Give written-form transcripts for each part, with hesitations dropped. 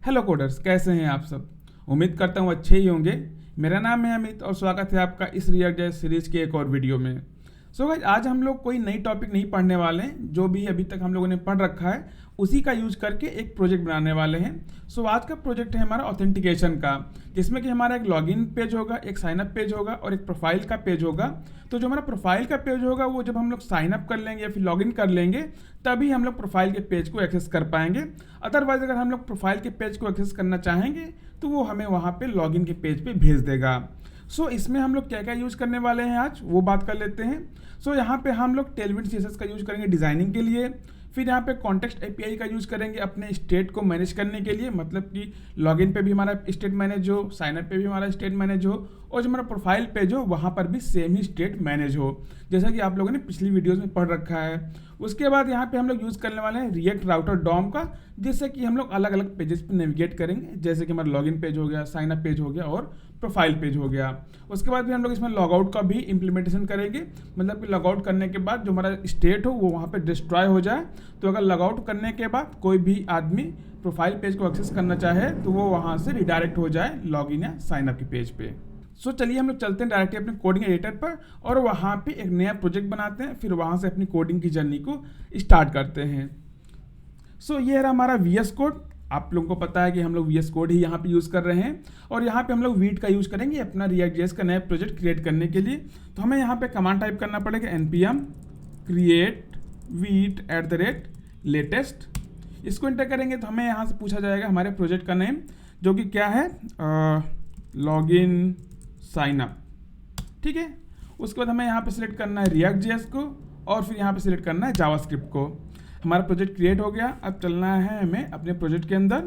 Hello coders, कैसे हैं आप सब। उम्मीद करता हूँ अच्छे ही होंगे। मेरा नाम है अमित और स्वागत है आपका इस रिएक्ट जेएस सीरीज के एक और वीडियो में। सो गाइस, आज हम लोग कोई नई टॉपिक नहीं पढ़ने वाले हैं। जो भी अभी तक हम लोगों ने पढ़ रखा है उसी का यूज करके एक प्रोजेक्ट बनाने वाले हैं। सो आज का प्रोजेक्ट है हमारा ऑथेंटिकेशन का, जिसमें कि हमारा एक लॉगिन पेज होगा, एक साइनअप पेज होगा और एक प्रोफाइल का पेज होगा। तो जो हमारा प्रोफाइल का पेज होगा वो जब हम लोग साइनअप कर लेंगे या फिर लॉगिन कर लेंगे तभी हम लोग प्रोफाइल के पेज को एक्सेस कर पाएंगे। अदरवाइज अगर हम लोग प्रोफाइल के पेज को एक्सेस करना चाहेंगे तो वो हमें वहाँ पे लॉगिन के पेज पे भेज देगा। सो इसमें हम लोग क्या क्या यूज़ करने वाले हैं आज वो बात कर लेते हैं। सो यहाँ पे हम लोग टेलविंड सीएसएस का यूज़ करेंगे डिज़ाइनिंग के लिए। फिर यहाँ पे कॉन्टेक्स्ट एपीआई का यूज़ करेंगे अपने स्टेट को मैनेज करने के लिए, मतलब कि लॉगिन पे भी हमारा स्टेट मैनेज हो, साइनअप पे भी हमारा स्टेट मैनेज हो और जो हमारा प्रोफाइल पेज हो वहाँ पर भी सेम ही स्टेट मैनेज हो, जैसा कि आप लोगों ने पिछली वीडियोस में पढ़ रखा है। उसके बाद यहाँ पे हम लोग यूज़ करने वाले हैं रिएक्ट राउटर डॉम का, जिससे कि हम लोग अलग अलग पेजेस पे नेविगेट करेंगे, जैसे कि हमारा लॉगिन पेज हो गया, साइनअप पेज हो गया और प्रोफाइल पेज हो गया। उसके बाद भी हम लोग इसमें लॉगआउट का भी इम्प्लीमेंटेशन करेंगे, मतलब कि लॉगआउट करने के बाद जो हमारा स्टेट हो वो वहाँ पे डिस्ट्रॉय हो जाए। तो अगर लॉगआउट करने के बाद कोई भी आदमी प्रोफाइल पेज को एक्सेस करना चाहे तो वो वहाँ से रिडायरेक्ट हो जाए लॉगिन या साइनअप के पेज पे। सो चलिए हम लोग चलते हैं डायरेक्टली अपने कोडिंग एडिटर पर और वहाँ पे एक नया प्रोजेक्ट बनाते हैं, फिर वहाँ से अपनी कोडिंग की जर्नी को स्टार्ट करते हैं। सो ये रहा हमारा VS कोड। आप लोगों को पता है कि हम लोग VS कोड ही यहाँ पे यूज़ कर रहे हैं और यहाँ पे हम लोग वीट का यूज़ करेंगे अपना रिएक्ट जेएस का नया प्रोजेक्ट क्रिएट करने के लिए। तो हमें यहाँ पे कमांड टाइप करना पड़ेगा npm create वीट @latest। इसको इंटर करेंगे तो हमें यहाँ से पूछा जाएगा हमारे प्रोजेक्ट का नेम, जो कि क्या है, लॉगिन साइनअप। ठीक है। उसके बाद हमें यहाँ पे सिलेक्ट करना है रिएक्ट जेएस को और फिर यहाँ पे सिलेक्ट करना है जावास्क्रिप्ट को। हमारा प्रोजेक्ट क्रिएट हो गया। अब चलना है हमें अपने प्रोजेक्ट के अंदर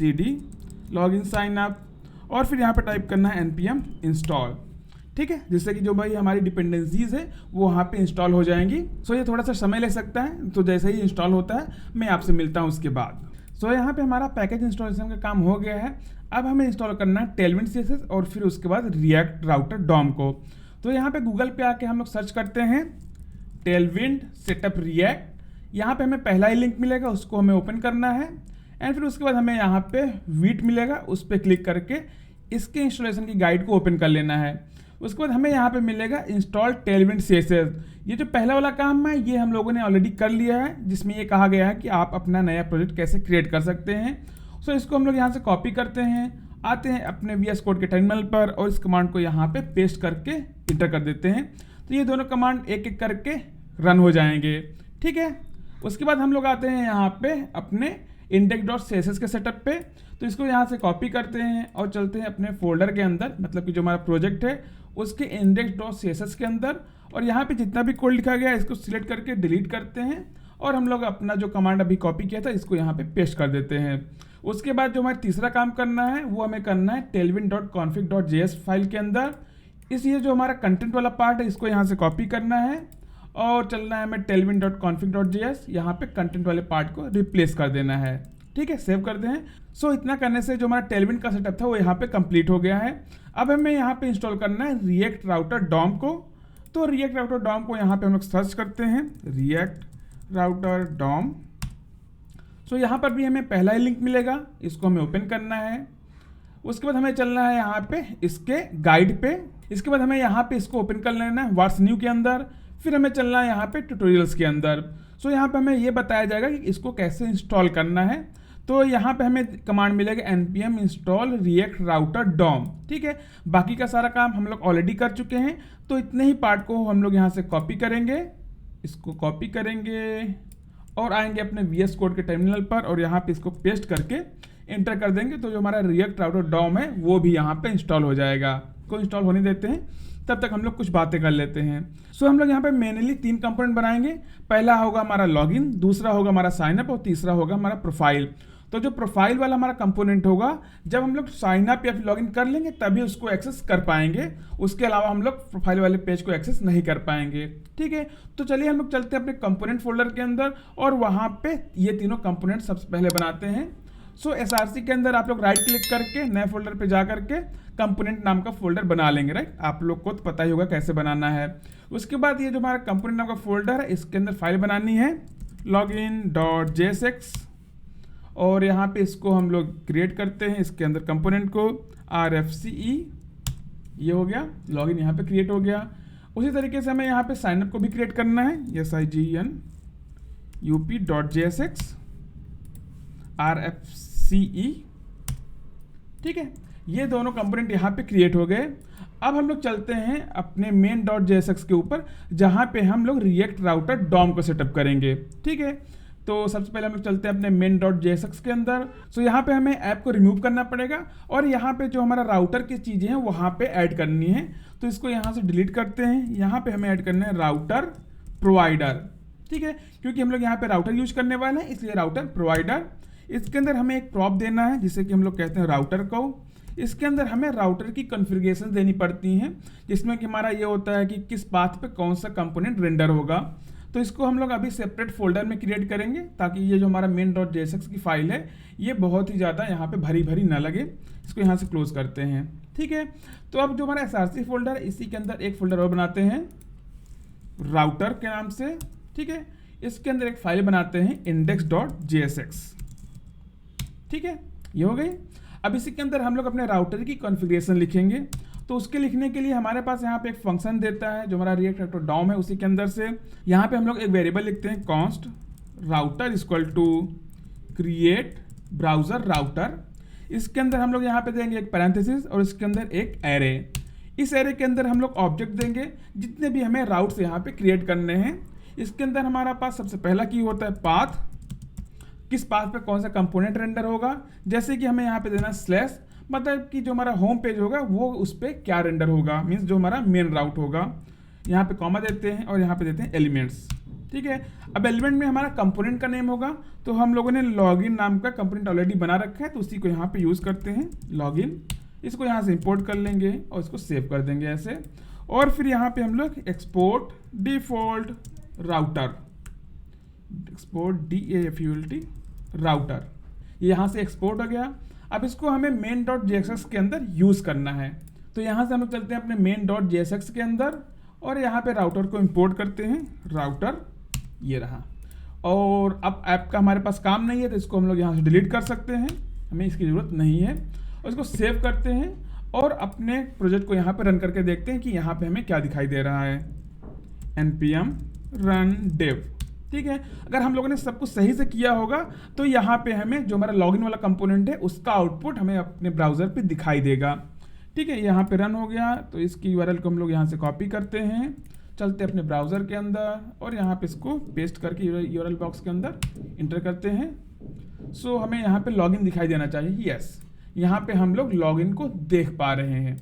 cd लॉगिन साइनअप और फिर यहाँ पे टाइप करना है npm इंस्टॉल। ठीक है, जिससे कि जो भाई हमारी डिपेंडेंसीज है वो वहाँ पे इंस्टॉल हो जाएंगी। सो ये थोड़ा सा समय ले सकता है, तो जैसे ही इंस्टॉल होता है मैं आपसे मिलता हूँ उसके बाद। सो यहाँ पे हमारा पैकेज इंस्टॉलेशन का काम हो गया है। अब हमें इंस्टॉल करना है टेलविंड सीएसएस और फिर उसके बाद रिएक्ट राउटर डॉम को। तो यहाँ पे गूगल पे आके हम लोग सर्च करते हैं टेलविंड सेटअप रिएक्ट। यहाँ पे हमें पहला ही लिंक मिलेगा, उसको हमें ओपन करना है एंड फिर उसके बाद हमें यहाँ पे वीट मिलेगा, उस पर क्लिक करके इसके इंस्टॉलेशन की गाइड को ओपन कर लेना है। उसके बाद हमें यहाँ पे मिलेगा इंस्टॉल टेलविंड सीएसएस। ये जो पहला वाला काम है ये हम लोगों ने ऑलरेडी कर लिया है, जिसमें ये कहा गया है कि आप अपना नया प्रोजेक्ट कैसे क्रिएट कर सकते हैं। सो इसको हम लोग यहाँ से कॉपी करते हैं, आते हैं अपने VS कोड के टर्मिनल पर और इस कमांड को यहाँ पे पेस्ट करके इंटर कर देते हैं। तो ये दोनों कमांड एक एक करके रन हो जाएंगे। ठीक है। उसके बाद हम लोग आते हैं यहाँ पे अपने index.css के सेटअप पे। तो इसको यहाँ से कॉपी करते हैं और चलते हैं अपने फोल्डर के अंदर, मतलब कि जो हमारा प्रोजेक्ट है उसके index.css के अंदर, और यहाँ पे जितना भी कोड लिखा गया है इसको सिलेक्ट करके डिलीट करते हैं और हम लोग अपना जो कमांड अभी कॉपी किया था इसको यहाँ पे पेस्ट कर देते हैं। उसके बाद जो हमारा तीसरा काम करना है वो हमें करना है tailwind.config.js फाइल के अंदर। ये जो हमारा कंटेंट वाला पार्ट है इसको यहाँ से कॉपी करना है और चलना है हमें tailwind.config.js, यहाँ पे कंटेंट वाले पार्ट को रिप्लेस कर देना है। ठीक है, सेव कर दें। सो इतना करने से जो हमारा टेलविंड का सेटअप था वो यहाँ पे कंप्लीट हो गया है। अब हमें यहाँ पे इंस्टॉल करना है रिएक्ट राउटर डॉम को। तो रिएक्ट राउटर डॉम को यहाँ पे हम लोग सर्च करते हैं रिएक्ट राउटर डॉम। सो यहाँ पर भी हमें पहला ही लिंक मिलेगा, इसको हमें ओपन करना है। उसके बाद हमें चलना है यहाँ पे इसके गाइड पे। इसके बाद हमें यहाँ पे इसको ओपन कर लेना है व्हाट्स न्यू के अंदर। फिर हमें चलना है यहाँ पे ट्यूटोरियल्स के अंदर। सो यहाँ पे हमें ये बताया जाएगा कि इसको कैसे इंस्टॉल करना है। तो यहाँ पे हमें कमांड मिलेगा npm install React router DOM. ठीक है, बाकी का सारा काम हम लोग ऑलरेडी कर चुके हैं, तो इतने ही पार्ट को हम लोग यहाँ से कॉपी करेंगे, इसको कॉपी करेंगे और आएंगे अपने VS कोड के टर्मिनल पर और यहाँ पे इसको पेस्ट करके एंटर कर देंगे। तो जो हमारा रिएक्ट राउटर डॉम है वो भी यहाँ पे इंस्टॉल हो जाएगा। को इंस्टॉल होने देते हैं, तब तक हम लोग कुछ बातें कर लेते हैं। सो हम लोग यहाँ पे मेनली 3 कंपोनेंट बनाएंगे। पहला होगा हमारा लॉगिन, दूसरा होगा हमारा साइनअप और तीसरा होगा हमारा प्रोफाइल। तो जो प्रोफाइल वाला हमारा कंपोनेंट होगा, जब हम लोग साइनअप या फिर लॉगिन कर लेंगे तभी उसको एक्सेस कर पाएंगे, उसके अलावा हम लोग प्रोफाइल वाले पेज को एक्सेस नहीं कर पाएंगे। ठीक है, तो चलिए हम लोग चलते हैं अपने कंपोनेंट फोल्डर के अंदर और वहाँ पे ये तीनों कंपोनेंट सबसे पहले बनाते हैं। सो SRC के अंदर आप लोग राइट क्लिक करके नए फोल्डर पे जा करके कंपोनेंट नाम का फोल्डर बना लेंगे। राइट, आप लोग को तो पता ही होगा कैसे बनाना है। उसके बाद ये जो हमारा कंपोनेंट नाम का फोल्डर है इसके अंदर फाइल बनानी है login.jsx और यहाँ पे इसको हम लोग क्रिएट करते हैं, इसके अंदर कंपोनेंट को RFCE, ये हो गया लॉगिन, यहाँ पे क्रिएट हो गया। उसी तरीके से हमें यहाँ पे साइनअप को भी क्रिएट करना है, signup.jsx RFCE, ठीक है। ये दोनों कंपोनेंट यहाँ पे क्रिएट हो गए। अब हम लोग चलते हैं अपने main.jsx के ऊपर, जहाँ पे हम लोग रिएक्ट राउटर डॉम को सेटअप करेंगे, ठीक है। तो सबसे पहले हम लोग चलते हैं अपने main.jsx के अंदर। सो यहाँ पे हमें ऐप को रिमूव करना पड़ेगा और यहाँ पे जो हमारा राउटर की चीज़ें हैं वहाँ पे ऐड करनी है। तो इसको यहाँ से डिलीट करते हैं। यहाँ पे हमें ऐड करना है राउटर प्रोवाइडर, ठीक है, क्योंकि हम लोग यहाँ पे राउटर यूज करने वाले हैं, इसलिए राउटर प्रोवाइडर। इसके अंदर हमें एक प्रॉप देना है जिसे कि हम लोग कहते हैं राउटर को। इसके अंदर हमें राउटर की कॉन्फ़िगरेशन देनी पड़ती हैं, जिसमें कि हमारा ये होता है कि किस पाथ पे कौन सा कंपोनेंट रेंडर होगा। तो इसको हम लोग अभी सेपरेट फोल्डर में क्रिएट करेंगे, ताकि ये जो हमारा main.jsx की फाइल है ये बहुत ही ज़्यादा यहाँ पे भरी भरी ना लगे। इसको यहाँ से क्लोज करते हैं, ठीक है। तो अब जो हमारा src फोल्डर है, इसी के अंदर एक फोल्डर और बनाते हैं राउटर के नाम से, ठीक है। इसके अंदर एक फाइल बनाते हैं index.jsx, ठीक है, ये हो गई। अब इसी के अंदर हम लोग अपने राउटर की कॉन्फ़िगरेशन लिखेंगे। तो उसके लिखने के लिए हमारे पास यहाँ पे एक फंक्शन देता है जो हमारा रिएक्ट राउटर डॉम है, उसी के अंदर से यहाँ पे हम लोग एक वेरिएबल लिखते हैं const router equal to create browser router. इसके अंदर हम लोग यहाँ पे देंगे एक पैरेंथेसिस और इसके अंदर एक एरे। इस एरे के अंदर हम लोग ऑब्जेक्ट देंगे जितने भी हमें राउट्स यहाँ पे क्रिएट करने हैं। इसके अंदर हमारा पास सबसे पहला की होता है पाथ, किस पाथ पे कौन सा कंपोनेंट रेंडर होगा। जैसे कि हमें यहाँ पे देना स्लैश, मतलब कि जो हमारा होम पेज होगा वो उस पर क्या रेंडर होगा, मीन्स जो हमारा मेन राउट होगा। यहाँ पे कॉमा देते हैं और यहाँ पे देते हैं एलिमेंट्स, ठीक है। अब एलिमेंट में हमारा कंपोनेंट का नेम होगा, तो हम लोगों ने लॉगिन नाम का कंपोनेंट ऑलरेडी बना रखा है, तो उसी को यहाँ पे यूज़ करते हैं लॉगिन। इसको यहाँ से इंपोर्ट कर लेंगे और इसको सेव कर देंगे ऐसे। और फिर यहाँ पे हम लोग export default router, export DAFULT router, ये यहाँ से एक्सपोर्ट हो गया। अब इसको हमें main.jsx के अंदर यूज़ करना है। तो यहाँ से हम लोग चलते हैं अपने main.jsx के अंदर और यहाँ पे राउटर को इंपोर्ट करते हैं, राउटर ये रहा। और अब ऐप का हमारे पास काम नहीं है, तो इसको हम लोग यहाँ से डिलीट कर सकते हैं, हमें इसकी ज़रूरत नहीं है। और इसको सेव करते हैं और अपने प्रोजेक्ट को यहाँ पे रन करके देखते हैं कि यहाँ पे हमें क्या दिखाई दे रहा है, npm run dev, ठीक है। अगर हम लोगों ने सब कुछ सही से किया होगा तो यहाँ पे हमें जो हमारा लॉगिन वाला कंपोनेंट है उसका आउटपुट हमें अपने ब्राउज़र पे दिखाई देगा, ठीक है। यहाँ पे रन हो गया। तो इसकी URL को हम लोग यहाँ से कॉपी करते हैं, चलते अपने ब्राउज़र के अंदर और यहाँ पे इसको पेस्ट करके URL बॉक्स के अंदर इंटर करते हैं। सो हमें यहाँ पे लॉगिन दिखाई देना चाहिए, यस, यहाँ पे हम लोग लॉगिन को देख पा रहे हैं,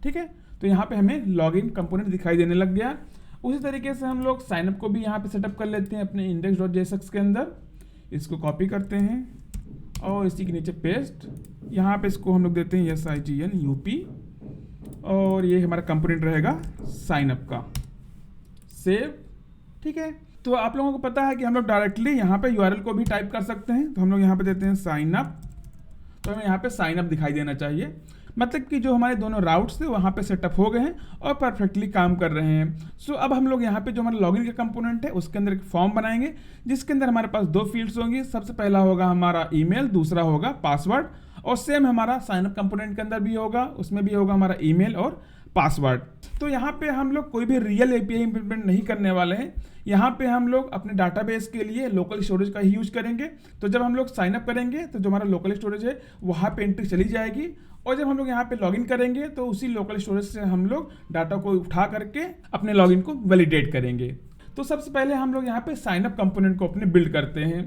ठीक है। तो यहाँ पे हमें लॉगिन कंपोनेंट दिखाई देने लग गया। उसी तरीके से हम लोग साइनअप को भी यहाँ पे सेटअप कर लेते हैं अपने index.jsx के अंदर। इसको कॉपी करते हैं और इसी के नीचे पेस्ट, यहाँ पे इसको हम लोग देते हैं signup और ये हमारा कंपोनेंट रहेगा साइनअप का, सेव, ठीक है। तो आप लोगों को पता है कि हम लोग डायरेक्टली यहाँ पे URL को भी टाइप कर सकते हैं। तो हम लोग यहाँ पे देते हैं साइनअप, तो हमें यहाँ पे साइनअप दिखाई देना चाहिए, मतलब कि जो हमारे दोनों राउट्स थे वहाँ पे सेटअप हो गए हैं और परफेक्टली काम कर रहे हैं। सो अब हम लोग यहाँ पे जो हमारा लॉगिन का कंपोनेंट है उसके अंदर एक फॉर्म बनाएंगे, जिसके अंदर हमारे पास दो फील्ड्स होंगी। सबसे पहला होगा हमारा ईमेल, दूसरा होगा पासवर्ड। और सेम हमारा साइनअप कंपोनेंट के अंदर भी होगा, उसमें भी होगा हमारा ईमेल और पासवर्ड। तो यहाँ पे हम लोग कोई भी रियल API इंप्लीमेंट नहीं करने वाले हैं। यहाँ पे हम लोग अपने डाटाबेस के लिए लोकल स्टोरेज का ही यूज करेंगे। तो जब हम लोग साइनअप करेंगे तो जो हमारा लोकल स्टोरेज है वहाँ पे एंट्री चली जाएगी, और जब हम लोग यहाँ पे लॉगिन करेंगे तो उसी लोकल स्टोरेज से हम लोग डाटा को उठा करके अपने लॉगिन को वैलिडेट करेंगे। तो सबसे पहले हम लोग यहाँ पे साइनअप कंपोनेंट को अपने बिल्ड करते हैं।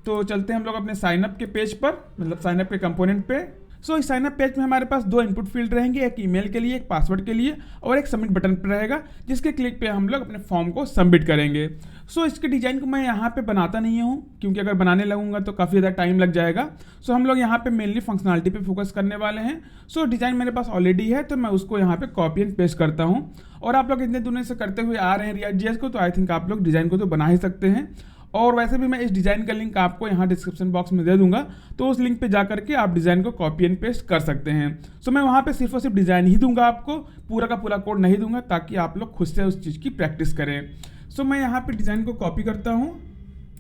तो चलते हैं हम लोग अपने साइनअप के पेज पर, मतलब साइनअप के कंपोनेंट पे। सो इस साइनअप पेज में हमारे पास दो इनपुट फील्ड रहेंगे, एक ईमेल के लिए, एक पासवर्ड के लिए, और एक सबमिट बटन पर रहेगा, जिसके क्लिक पे हम लोग अपने फॉर्म को सबमिट करेंगे। सो इसके डिज़ाइन को मैं यहाँ पे बनाता नहीं हूँ, क्योंकि अगर बनाने लगूंगा तो काफ़ी ज़्यादा टाइम लग जाएगा। सो हम लोग यहाँ पे मेनली फंक्शनलिटी पे फोकस करने वाले हैं। सो डिज़ाइन मेरे पास ऑलरेडी है, तो मैं उसको यहाँ पे कॉपी एंड पेस्ट करता हूँ। और आप लोग इतने दिनों से करते हुए आ रहे हैं React.js को, तो आई थिंक आप लोग डिज़ाइन को तो बना ही सकते हैं। और वैसे भी मैं इस डिज़ाइन का लिंक आपको यहाँ डिस्क्रिप्शन बॉक्स में दे दूंगा, तो उस लिंक पे जा करके आप डिज़ाइन को कॉपी एंड पेस्ट कर सकते हैं। सो मैं वहाँ पे सिर्फ और सिर्फ डिज़ाइन ही दूंगा आपको, पूरा का पूरा कोड नहीं दूंगा, ताकि आप लोग खुद से उस चीज़ की प्रैक्टिस करें। सो मैं यहाँ पे डिज़ाइन को कॉपी करता हूँ,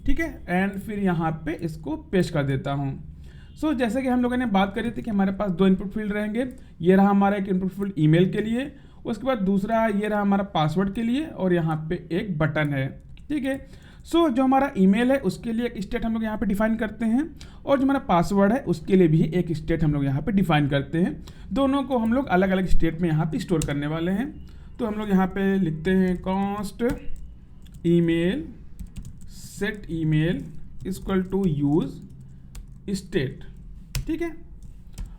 ठीक है, एंड फिर यहाँ पे इसको पेस्ट कर देता हूँ। सो जैसे कि हम लोगों ने बात करी थी कि हमारे पास दो इनपुट फील्ड रहेंगे। ये रहा हमारा एक इनपुट फील्ड ईमेल के लिए, उसके बाद दूसरा ये रहा हमारा पासवर्ड के लिए, और यहाँ पे एक बटन है। ठीक है, सो जो हमारा ईमेल है उसके लिए एक स्टेट हम लोग यहाँ पे डिफाइन करते हैं, और जो हमारा पासवर्ड है उसके लिए भी एक स्टेट हम लोग यहाँ पे डिफाइन करते हैं। दोनों को हम लोग अलग अलग स्टेट में यहाँ पे स्टोर करने वाले हैं। तो हम लोग यहाँ पे लिखते हैं const email set email equal to use state. ठीक है,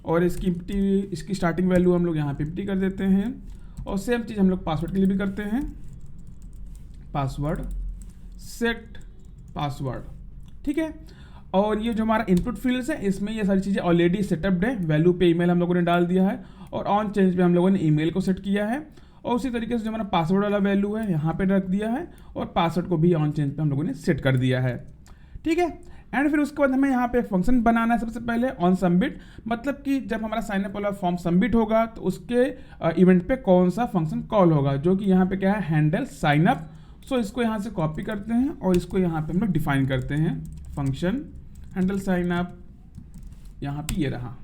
और इसकी स्टार्टिंग वैल्यू हम लोग यहाँ पे 50 कर देते हैं, और सेम चीज़ हम लोग पासवर्ड के लिए भी करते हैं, पासवर्ड सेट पासवर्ड। ठीक है, और ये जो हमारा इनपुट फील्ड्स है इसमें ये सारी चीज़ें ऑलरेडी सेटअप्ड है। वैल्यू पे ईमेल हम लोगों ने डाल दिया है, और ऑन चेंज पे हम लोगों ने ईमेल को सेट किया है, और उसी तरीके से जो हमारा पासवर्ड वाला वैल्यू है यहाँ पे रख दिया है, और पासवर्ड को भी ऑन चेंज पे हम लोगों ने सेट कर दिया है। ठीक है, एंड फिर उसके बाद हमें यहाँ पे फंक्शन बनाना है सबसे पहले ऑन सबमिट, मतलब कि जब हमारा साइन अप वाला फॉर्म सबमिट होगा तो उसके इवेंट पे कौन सा फंक्शन कॉल होगा, जो कि यहाँ पे क्या है, हैंडल साइन अप। सो इसको यहाँ से कॉपी करते हैं और इसको यहाँ पे हम लोग डिफाइन करते हैं, फंक्शन हैंडल साइन अप, यहाँ पे ये रहा।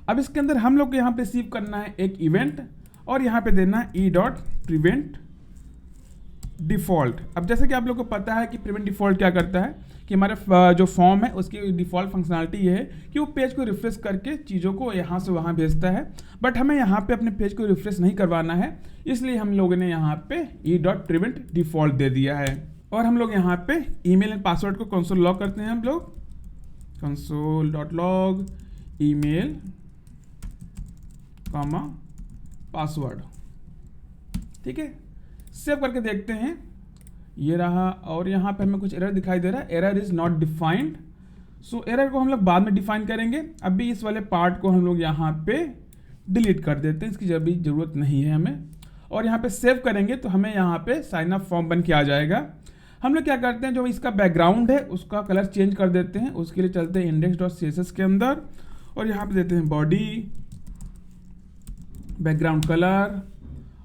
अब इसके अंदर हम लोग को यहाँ पे रिसीव करना है एक इवेंट, और यहाँ पे देना है e.prevent डिफ़ॉल्ट। अब जैसे कि आप लोग को पता है कि प्रिवेंट डिफ़ॉल्ट क्या करता है कि हमारे जो फॉर्म है उसकी डिफ़ॉल्ट फंक्शनलिटी ये है कि वो पेज को रिफ्रेश करके चीज़ों को यहाँ से वहाँ भेजता है, बट हमें यहाँ पे अपने पेज को रिफ्रेश नहीं करवाना है, इसलिए हम लोगों ने यहाँ पे e.prevent डिफ़ॉल्ट दे दिया है। और हम लोग यहाँ पे ईमेल एंड पासवर्ड को कंसोल लॉग करते हैं, हम लोग console.log ईमेल कॉमा पासवर्ड। ठीक है, सेव करके देखते हैं, ये रहा, और यहाँ पे हमें कुछ एरर दिखाई दे रहा है, error is not defined. So error को हम लोग बाद में डिफाइन करेंगे, अभी इस वाले पार्ट को हम लोग यहाँ पे डिलीट कर देते हैं, इसकी अभी ज़रूरत नहीं है हमें। और यहाँ पे सेव करेंगे तो हमें यहाँ पे साइन अप फॉर्म बन के आ जाएगा। हम लोग क्या करते हैं, जो इसका बैकग्राउंड है उसका कलर चेंज कर देते हैं, उसके लिए चलते हैं index.css के अंदर, और यहाँ पे देते हैं बॉडी बैकग्राउंड कलर,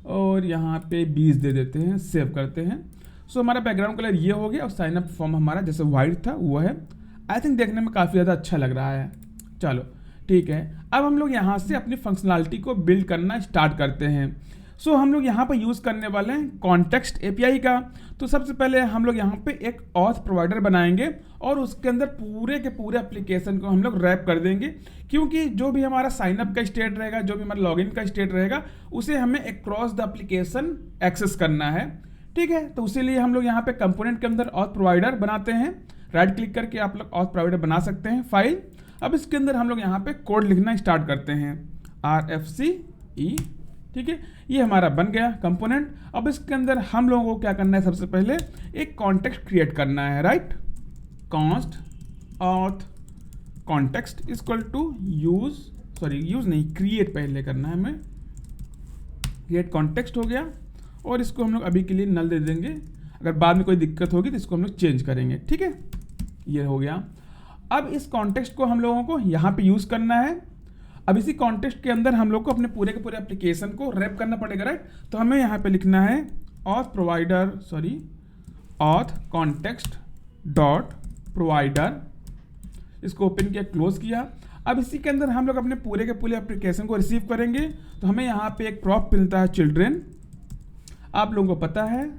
और यहाँ पे 20 दे देते हैं, सेव करते हैं। सो हमारा बैकग्राउंड कलर ये हो गया, और साइन अप फॉर्म हमारा जैसे वाइट था वो है। आई थिंक देखने में काफ़ी ज़्यादा अच्छा लग रहा है। चलो ठीक है, अब हम लोग यहाँ से अपनी फंक्शनलिटी को बिल्ड करना स्टार्ट करते हैं। सो हम लोग यहाँ पर यूज़ करने वाले हैं कॉन्टेक्स्ट एपीआई का। तो सबसे पहले हम लोग यहाँ पे एक ऑथ प्रोवाइडर बनाएंगे, और उसके अंदर पूरे के पूरे एप्लीकेशन को हम लोग रैप कर देंगे, क्योंकि जो भी हमारा साइनअप का स्टेट रहेगा, जो भी हमारा लॉगिन का स्टेट रहेगा, उसे हमें अक्रॉस द एप्लीकेशन एक्सेस करना है। ठीक है, तो उसी लिए हम लोग यहाँ पे कंपोनेंट के अंदर ऑथ प्रोवाइडर बनाते हैं। राइट क्लिक करके आप लोग ऑथ प्रोवाइडर बना सकते हैं फाइल। अब इसके अंदर हम लोग यहाँ पे कोड लिखना स्टार्ट करते हैं, RFCE। ठीक है, ये हमारा बन गया कंपोनेंट। अब इसके अंदर हम लोगों को क्या करना है, सबसे पहले एक कॉन्टेक्स्ट क्रिएट करना है, right. Const auth context equal to use नहीं, क्रिएट पहले करना है हमें। क्रिएट कॉन्टेक्स्ट हो गया, और इसको हम लोग अभी के लिए नल दे देंगे, अगर बाद में कोई दिक्कत होगी तो इसको हम लोग चेंज करेंगे। ठीक है, ये हो गया। अब इस कॉन्टेक्स्ट को हम लोगों को यहाँ पे यूज़ करना है। अब इसी कॉन्टेक्स्ट के अंदर हम लोग को अपने पूरे के पूरे एप्लीकेशन को रैप करना पड़ेगा, राइट। तो हमें यहाँ पे लिखना है ऑथ कॉन्टेक्स्ट डॉट प्रोवाइडर, इसको ओपन किया, क्लोज किया। अब इसी के अंदर हम लोग अपने पूरे के पूरे एप्लीकेशन को रिसीव करेंगे। तो हमें यहाँ पे एक प्रॉप मिलता है चिल्ड्रेन, आप लोगों को पता है,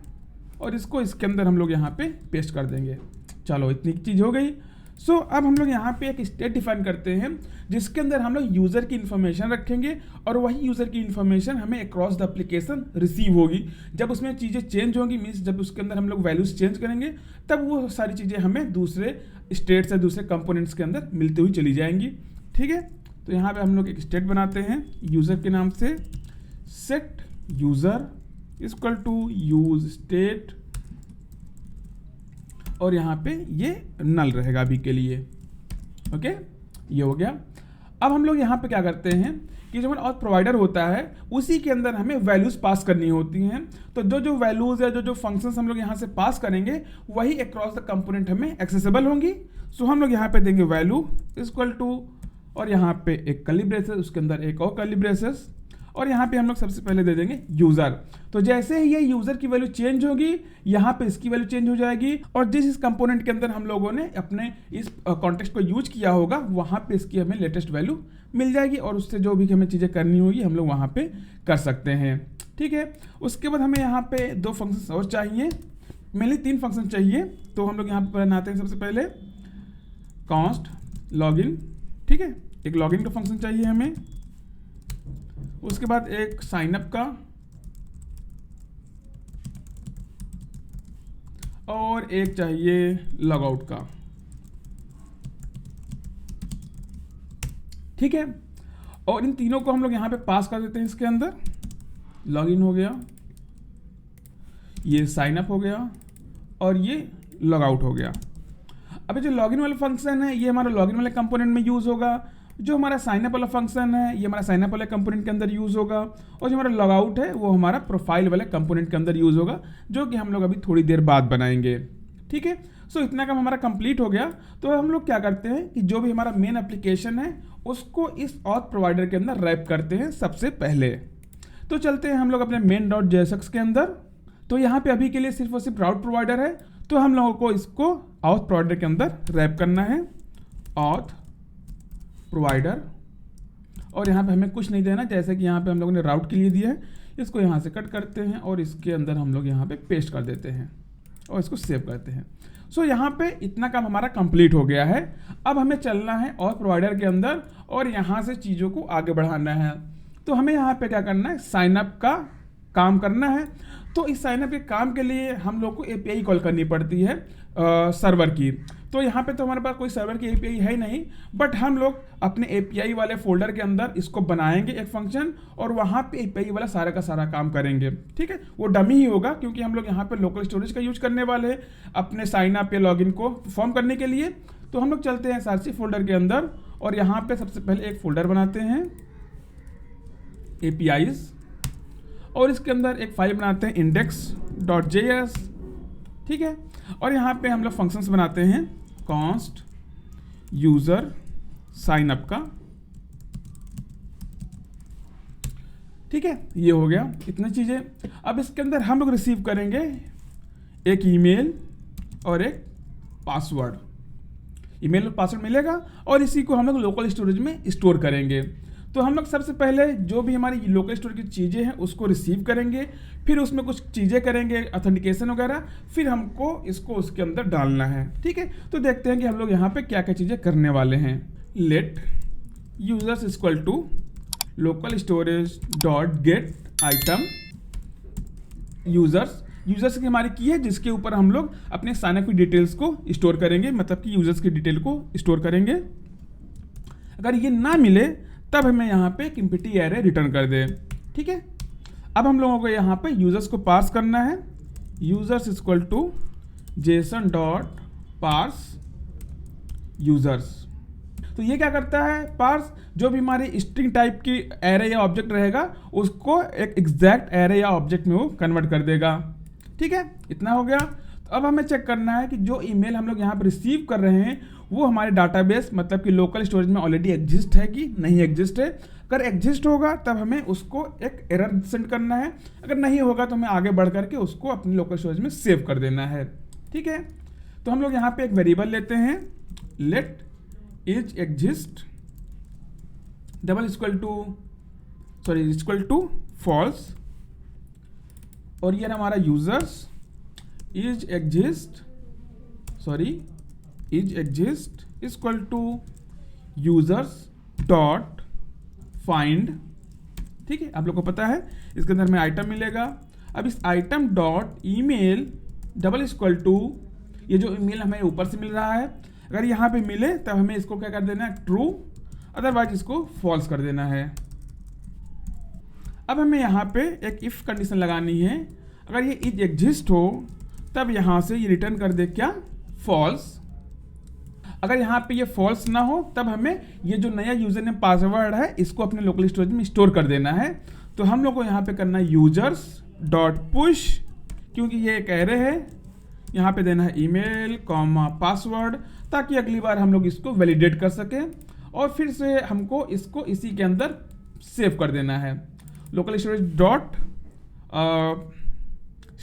और इसको इसके अंदर हम लोग यहाँ पे पेस्ट कर देंगे। चलो इतनी चीज़ हो गई। सो अब हम लोग यहाँ पे एक स्टेट डिफाइन करते हैं, जिसके अंदर हम लोग यूज़र की इन्फॉर्मेशन रखेंगे, और वही यूज़र की इन्फॉर्मेशन हमें अक्रॉस द एप्लीकेशन रिसीव होगी। जब उसमें चीज़ें चेंज होंगी, मीन्स जब उसके अंदर हम लोग वैल्यूज चेंज करेंगे, तब वो सारी चीज़ें हमें दूसरे स्टेट से दूसरे कंपोनेंट्स के अंदर मिलती हुई चली जाएंगी। ठीक है, तो यहाँ पे हम लोग एक स्टेट बनाते हैं यूज़र के नाम से, set user equal to use state, और यहाँ पे ये नल रहेगा अभी के लिए। ओके, ये हो गया। अब हम लोग यहाँ पे क्या करते हैं कि जो हमारा ऑथ प्रोवाइडर होता है उसी के अंदर हमें वैल्यूज पास करनी होती हैं। तो जो वैल्यूज है, जो फंक्शंस हम लोग यहाँ से पास करेंगे, वही अक्रॉस द कंपोनेंट हमें एक्सेसिबल होंगी। सो हम लोग यहाँ पे देंगे वैल्यू इक्वल टू, और यहाँ पे एक कर्ली ब्रेसेस, उसके अंदर एक और कर्ली ब्रेसेस, और यहाँ पे हम लोग सबसे पहले दे देंगे यूज़र। तो जैसे ही ये यूज़र की वैल्यू चेंज होगी, यहाँ पे इसकी वैल्यू चेंज हो जाएगी, और जिस इस कंपोनेंट के अंदर हम लोगों ने अपने इस कॉन्टेक्स्ट को यूज किया होगा वहाँ पे इसकी हमें लेटेस्ट वैल्यू मिल जाएगी, और उससे जो भी हमें चीज़ें करनी होगी हम लोग वहाँ पे कर सकते हैं। ठीक है, उसके बाद हमें यहाँ पे 2 फंक्शन और चाहिए, मेनली 3 फंक्शन चाहिए। तो हम लोग यहाँ पर बनाते हैं सबसे पहले कॉन्स्ट लॉगिन। ठीक है, एक लॉगिन का फंक्शन चाहिए हमें, उसके बाद एक साइनअप का, और एक चाहिए लॉगआउट का। ठीक है, और इन तीनों को हम लोग यहाँ पे पास कर देते हैं इसके अंदर। लॉगिन हो गया, ये साइनअप हो गया, और ये लॉगआउट हो गया। अभी जो लॉगिन वाला फंक्शन है ये हमारा लॉगिन वाले कंपोनेंट में यूज़ होगा, जो हमारा साइनअप वाला फंक्शन है ये हमारा साइनअप वाले कंपोनेंट के अंदर यूज़ होगा, और जो हमारा लॉगआउट है वो हमारा प्रोफाइल वाले कंपोनेंट के अंदर यूज़ होगा, जो कि हम लोग अभी थोड़ी देर बाद बनाएंगे। ठीक है, सो इतना काम हमारा कंप्लीट हो गया। तो हम लोग क्या करते हैं कि जो भी हमारा मेन एप्लीकेशन है उसको इस ऑथ प्रोवाइडर के अंदर रैप करते हैं सबसे पहले। तो चलते हैं हम लोग अपने main.jsx के अंदर। तो यहाँ पे अभी के लिए सिर्फ और सिर्फ राउट प्रोवाइडर है, तो हम लोगों को इसको ऑथ प्रोवाइडर के अंदर रैप करना है, ऑथ प्रोवाइडर। और यहाँ पे हमें कुछ नहीं देना, जैसे कि यहाँ पे हम लोगों ने राउट के लिए दिया है, इसको यहाँ से कट करते हैं और इसके अंदर हम लोग यहाँ पे पेस्ट कर देते हैं और इसको सेव करते हैं। सो यहाँ पे इतना काम हमारा कंप्लीट हो गया है। अब हमें चलना है ऑथ प्रोवाइडर के अंदर और यहाँ से चीज़ों को आगे बढ़ाना है। तो हमें यहाँ पे क्या करना है, साइनअप का काम करना है। तो इस साइनअप के काम के लिए हम लोग को एपीआई कॉल करनी पड़ती है सर्वर की। तो यहाँ पे तो हमारे पास कोई सर्वर की एपीआई है नहीं, बट हम लोग अपने एपीआई वाले फोल्डर के अंदर इसको बनाएंगे एक फंक्शन, और वहाँ पे एपीआई वाला सारा का सारा काम करेंगे। ठीक है, वो डमी ही होगा क्योंकि हम लोग यहाँ पे लोकल स्टोरेज का यूज करने वाले हैं अपने साइन अप या लॉगिन को परफॉर्म करने के लिए। तो हम लोग चलते हैं सारसी फोल्डर के अंदर और यहाँ पे सबसे पहले एक फोल्डर बनाते हैं APIs, और इसके अंदर एक फाइल बनाते हैं index.js। ठीक है, और यहाँ पे हम लोग फंक्शंस बनाते हैं कॉन्स्ट यूजर साइनअप का। ठीक है, ये हो गया इतनी चीज़ें। अब इसके अंदर हम लोग रिसीव करेंगे एक ईमेल और एक पासवर्ड। ईमेल और पासवर्ड मिलेगा और इसी को हम लोग लोकल स्टोरेज में स्टोर करेंगे। तो हम लोग सबसे पहले जो भी हमारी लोकल स्टोरेज की चीज़ें हैं उसको रिसीव करेंगे, फिर उसमें कुछ चीज़ें करेंगे ऑथेंटिकेशन वगैरह, फिर हमको इसको उसके अंदर डालना है। ठीक है, तो देखते हैं कि हम लोग यहाँ पे क्या क्या चीज़ें करने वाले हैं। Let users equal to local storage dot get item users की हमारी की है जिसके ऊपर हम लोग अपने साइनअप की डिटेल्स को स्टोर करेंगे, मतलब कि यूजर्स की डिटेल को स्टोर करेंगे। अगर ये ना मिले तब हमें यहाँ पे एक एम्प्टी एरे रिटर्न कर दे। ठीक है, अब हम लोगों को यहाँ पे यूजर्स को पास करना है, users equal to JSON dot parse users. तो ये क्या करता है, पार्स जो भी हमारी स्ट्रिंग टाइप की एरे या ऑब्जेक्ट रहेगा उसको एक एग्जैक्ट एरे या ऑब्जेक्ट में वो कन्वर्ट कर देगा। ठीक है, इतना हो गया। तो अब हमें चेक करना है कि जो ईमेल हम लोग यहाँ पर रिसीव कर रहे हैं वो हमारे डाटाबेस मतलब कि लोकल स्टोरेज में ऑलरेडी एग्जिस्ट है कि नहीं एग्जिस्ट है। अगर एग्जिस्ट होगा तब हमें उसको एक एरर सेंड करना है, अगर नहीं होगा तो हमें आगे बढ़ करके उसको अपनी लोकल स्टोरेज में सेव कर देना है। ठीक है, तो हम लोग यहाँ पे एक वेरिएबल लेते हैं let is exist equal to false, और ये हमारा users is exist equal to users dot find. ठीक है, आप लोग को पता है इसके अंदर में आइटम मिलेगा। अब इस item dot email double equal to ये जो ईमेल हमें ऊपर से मिल रहा है, अगर यहाँ पे मिले तब हमें इसको क्या कर देना है, ट्रू, अदरवाइज इसको फॉल्स कर देना है। अब हमें यहाँ पे एक इफ कंडीशन लगानी है, अगर ये इज एग्जिस्ट हो तब यहाँ से ये रिटर्न कर दे क्या, फॉल्स। अगर यहाँ पे ये फॉल्स ना हो तब हमें ये जो नया यूजर नेम पासवर्ड है इसको अपने लोकल स्टोरेज में स्टोर कर देना है। तो हम लोग को यहाँ पे करना है यूजर्स डॉट पुश, क्योंकि ये एक एरे है, यहाँ पे देना है ईमेल कॉमा पासवर्ड, ताकि अगली बार हम लोग इसको वैलिडेट कर सकें, और फिर से हमको इसको इसी के अंदर सेव कर देना है। Local storage dot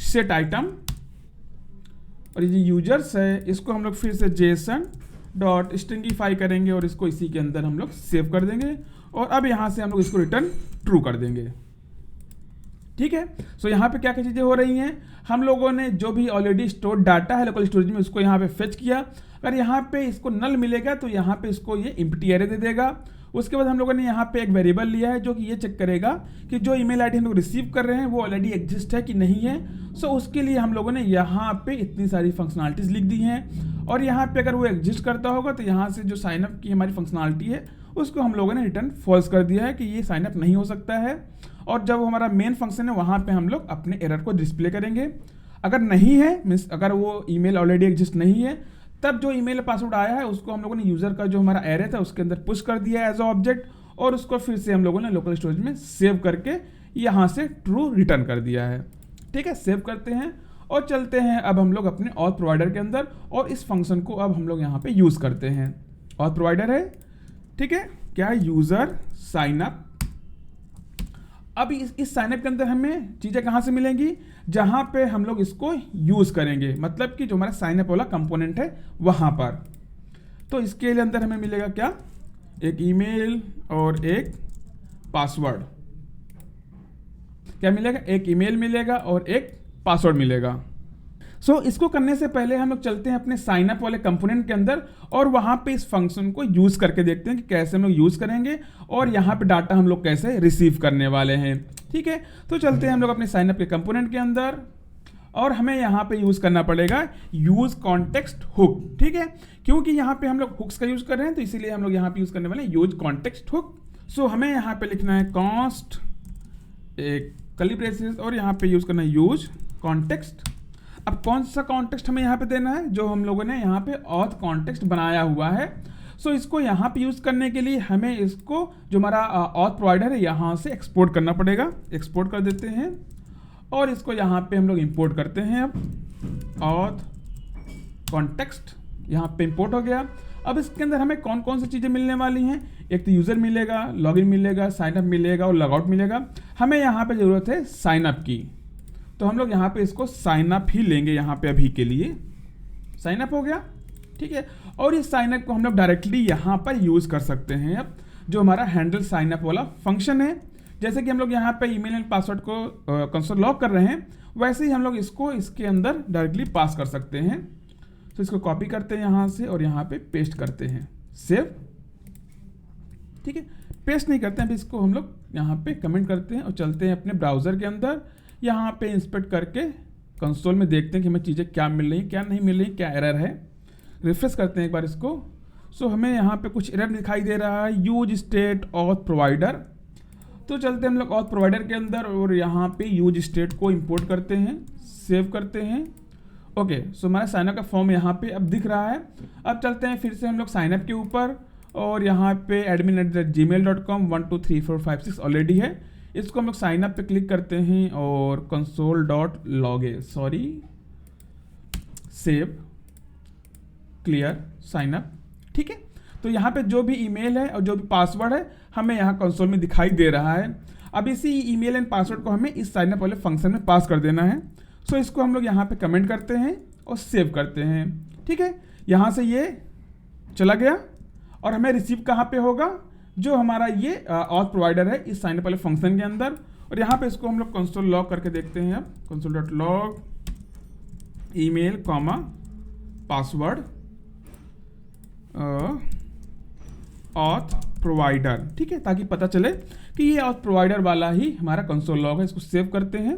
set item, और ये जो यूजर्स है इसको हम लोग फिर से जेसन डॉट स्ट्रिंगिफाई करेंगे और इसको इसी के अंदर हम लोग सेव कर देंगे, और अब यहाँ से हम लोग इसको रिटर्न ट्रू कर देंगे। ठीक है, सो यहाँ पे क्या क्या चीज़ें हो रही हैं, हम लोगों ने जो भी ऑलरेडी स्टोर डाटा है लोकल स्टोरेज में उसको यहाँ पे फेच किया। अगर यहाँ पे इसको नल मिलेगा तो यहाँ पे इसको ये एम्प्टी एरे दे देगा। उसके बाद हम लोगों ने यहाँ पे एक वेरिएबल लिया है जो कि ये चेक करेगा कि जो ईमेल आईडी हम लोग रिसीव कर रहे हैं वो ऑलरेडी एग्जिस्ट है कि नहीं है। सो उसके लिए हम लोगों ने यहाँ पे इतनी सारी फंक्शनलिटीज़ लिख दी हैं, और यहाँ पे अगर वो एग्जिस्ट करता होगा तो यहाँ से जो साइनअप की हमारी फंक्शनलिटी है उसको हम लोगों ने रिटर्न फॉल्स कर दिया है कि ये साइनअप नहीं हो सकता है। और जब हमारा मेन फंक्शन है वहाँ पे हम लोग अपने एरर को डिस्प्ले करेंगे। अगर नहीं है मीन्स अगर वो ईमेल ऑलरेडी एग्जिस्ट नहीं है, तब जो ईमेल पासवर्ड आया है उसको हम लोगों ने यूज़र का जो हमारा एरे था उसके अंदर पुश कर दिया एज अ ऑब्जेक्ट, और उसको फिर से हम लोगों ने लोकल स्टोरेज में सेव करके यहाँ से ट्रू रिटर्न कर दिया है। ठीक है, सेव करते हैं और चलते हैं अब हम लोग अपने ऑथ प्रोवाइडर के अंदर, और इस फंक्शन को अब हम लोग यहाँ पे यूज़ करते हैं। ऑथ प्रोवाइडर है, ठीक है, क्या है, यूज़र साइनअप। अब इस साइनअप के अंदर हमें चीज़ें कहाँ से मिलेंगी, जहाँ पे हम लोग इसको यूज़ करेंगे, मतलब कि जो हमारा साइनअप वाला कंपोनेंट है वहाँ पर। तो इसके लिए अंदर हमें मिलेगा क्या, एक ईमेल और एक पासवर्ड। क्या मिलेगा, एक ईमेल मिलेगा और एक पासवर्ड मिलेगा। सो इसको करने से पहले हम लोग चलते हैं अपने साइनअप वाले कंपोनेंट के अंदर, और वहाँ पे इस फंक्शन को यूज़ करके देखते हैं कि कैसे हम लोग यूज़ करेंगे और यहाँ पे डाटा हम लोग कैसे रिसीव करने वाले हैं। ठीक है, तो चलते हैं हम लोग अपने साइनअप के कंपोनेंट के अंदर, और हमें यहाँ पे यूज़ करना पड़ेगा यूज़ कॉन्टेक्स्ट हुक। ठीक है, क्योंकि यहाँ पे हम लोग हुक्स का यूज़ कर रहे हैं तो इसीलिए हम लोग यहाँ पे यूज़ करने वाले हैं यूज कॉन्टेक्स्ट हुक। सो हमें यहाँ पे लिखना है कॉन्स्ट, एक कर्ली ब्रेसेस, और यहाँ पे यूज़ करना है यूज कॉन्टेक्स्ट। अब कौन सा कॉन्टेक्स्ट हमें यहाँ पे देना है, जो हम लोगों ने यहाँ पे ऑथ कॉन्टेक्स्ट बनाया हुआ है। सो इसको यहाँ पे यूज़ करने के लिए हमें इसको जो हमारा ऑथ प्रोवाइडर है यहाँ से एक्सपोर्ट करना पड़ेगा। एक्सपोर्ट कर देते हैं और इसको यहाँ पे हम लोग इंपोर्ट करते हैं। अब ऑथ कॉन्टेक्स्ट यहाँ पे इंपोर्ट हो गया। अब इसके अंदर हमें कौन कौन सी चीज़ें मिलने वाली हैं, एक तो यूज़र मिलेगा, लॉगिन मिलेगा, साइनअप मिलेगा और लॉगआउट मिलेगा। हमें यहाँ पे ज़रूरत है साइनअप की, तो हम लोग यहाँ पे इसको साइनअप ही लेंगे यहाँ पे अभी के लिए। साइनअप हो गया, ठीक है, और इस साइनअप को हम लोग डायरेक्टली यहाँ पर यूज़ कर सकते हैं। अब जो हमारा हैंडल साइनअप वाला फंक्शन है, जैसे कि हम लोग यहाँ पे ईमेल एंड पासवर्ड को कंसोल लॉग कर रहे हैं, वैसे ही हम लोग इसको इसके अंदर डायरेक्टली पास कर सकते हैं। तो इसको कॉपी करते हैं यहाँ से और यहाँ पे पेस्ट करते हैं, सेव। ठीक है, पेस्ट नहीं करते हैं, अभी इसको हम लोग यहाँ पे कमेंट करते हैं और चलते हैं अपने ब्राउज़र के अंदर। यहाँ पे इंस्पेक्ट करके कंसोल में देखते हैं कि हमें चीज़ें क्या मिल रही, क्या नहीं मिल रही, क्या एरर है। रिफ्रेश करते हैं एक बार इसको। सो हमें यहाँ पे कुछ एरर दिखाई दे रहा है, यूज स्टेट ऑथ प्रोवाइडर। तो चलते हैं हम लोग ऑथ प्रोवाइडर के अंदर और यहाँ पे यूज स्टेट को इंपोर्ट करते हैं, सेव करते हैं। ओके, सो हमारा साइनअप का फॉर्म यहाँ पे अब दिख रहा है। अब चलते हैं फिर से हम लोग साइनअप के ऊपर, और यहाँ पे admin@gmail.com 1 2 3 4 5 6 ऑलरेडी है। इसको हम लोग साइनअप पे क्लिक करते हैं और console.log, sorry, save, clear, sign up. ठीक है, तो यहाँ पे जो भी ईमेल है और जो भी पासवर्ड है हमें यहाँ कंसोल में दिखाई दे रहा है। अब इसी ईमेल एंड पासवर्ड को हमें इस साइनअप वाले फंक्शन में पास कर देना है। सो इसको हम लोग यहाँ पे कमेंट करते हैं और सेव करते हैं। ठीक है, यहाँ से ये चला गया और हमें रिसीव कहाँ पे होगा, जो हमारा ये ऑथ प्रोवाइडर है इस साइनअप वाले फंक्शन के अंदर। और यहाँ पे इसको हम लोग कंसोल लॉग करके देखते हैं। अब console.log email comma password auth provider. ठीक है, ताकि पता चले कि ये ऑथ प्रोवाइडर वाला ही हमारा कंसोल लॉग है। इसको सेव करते हैं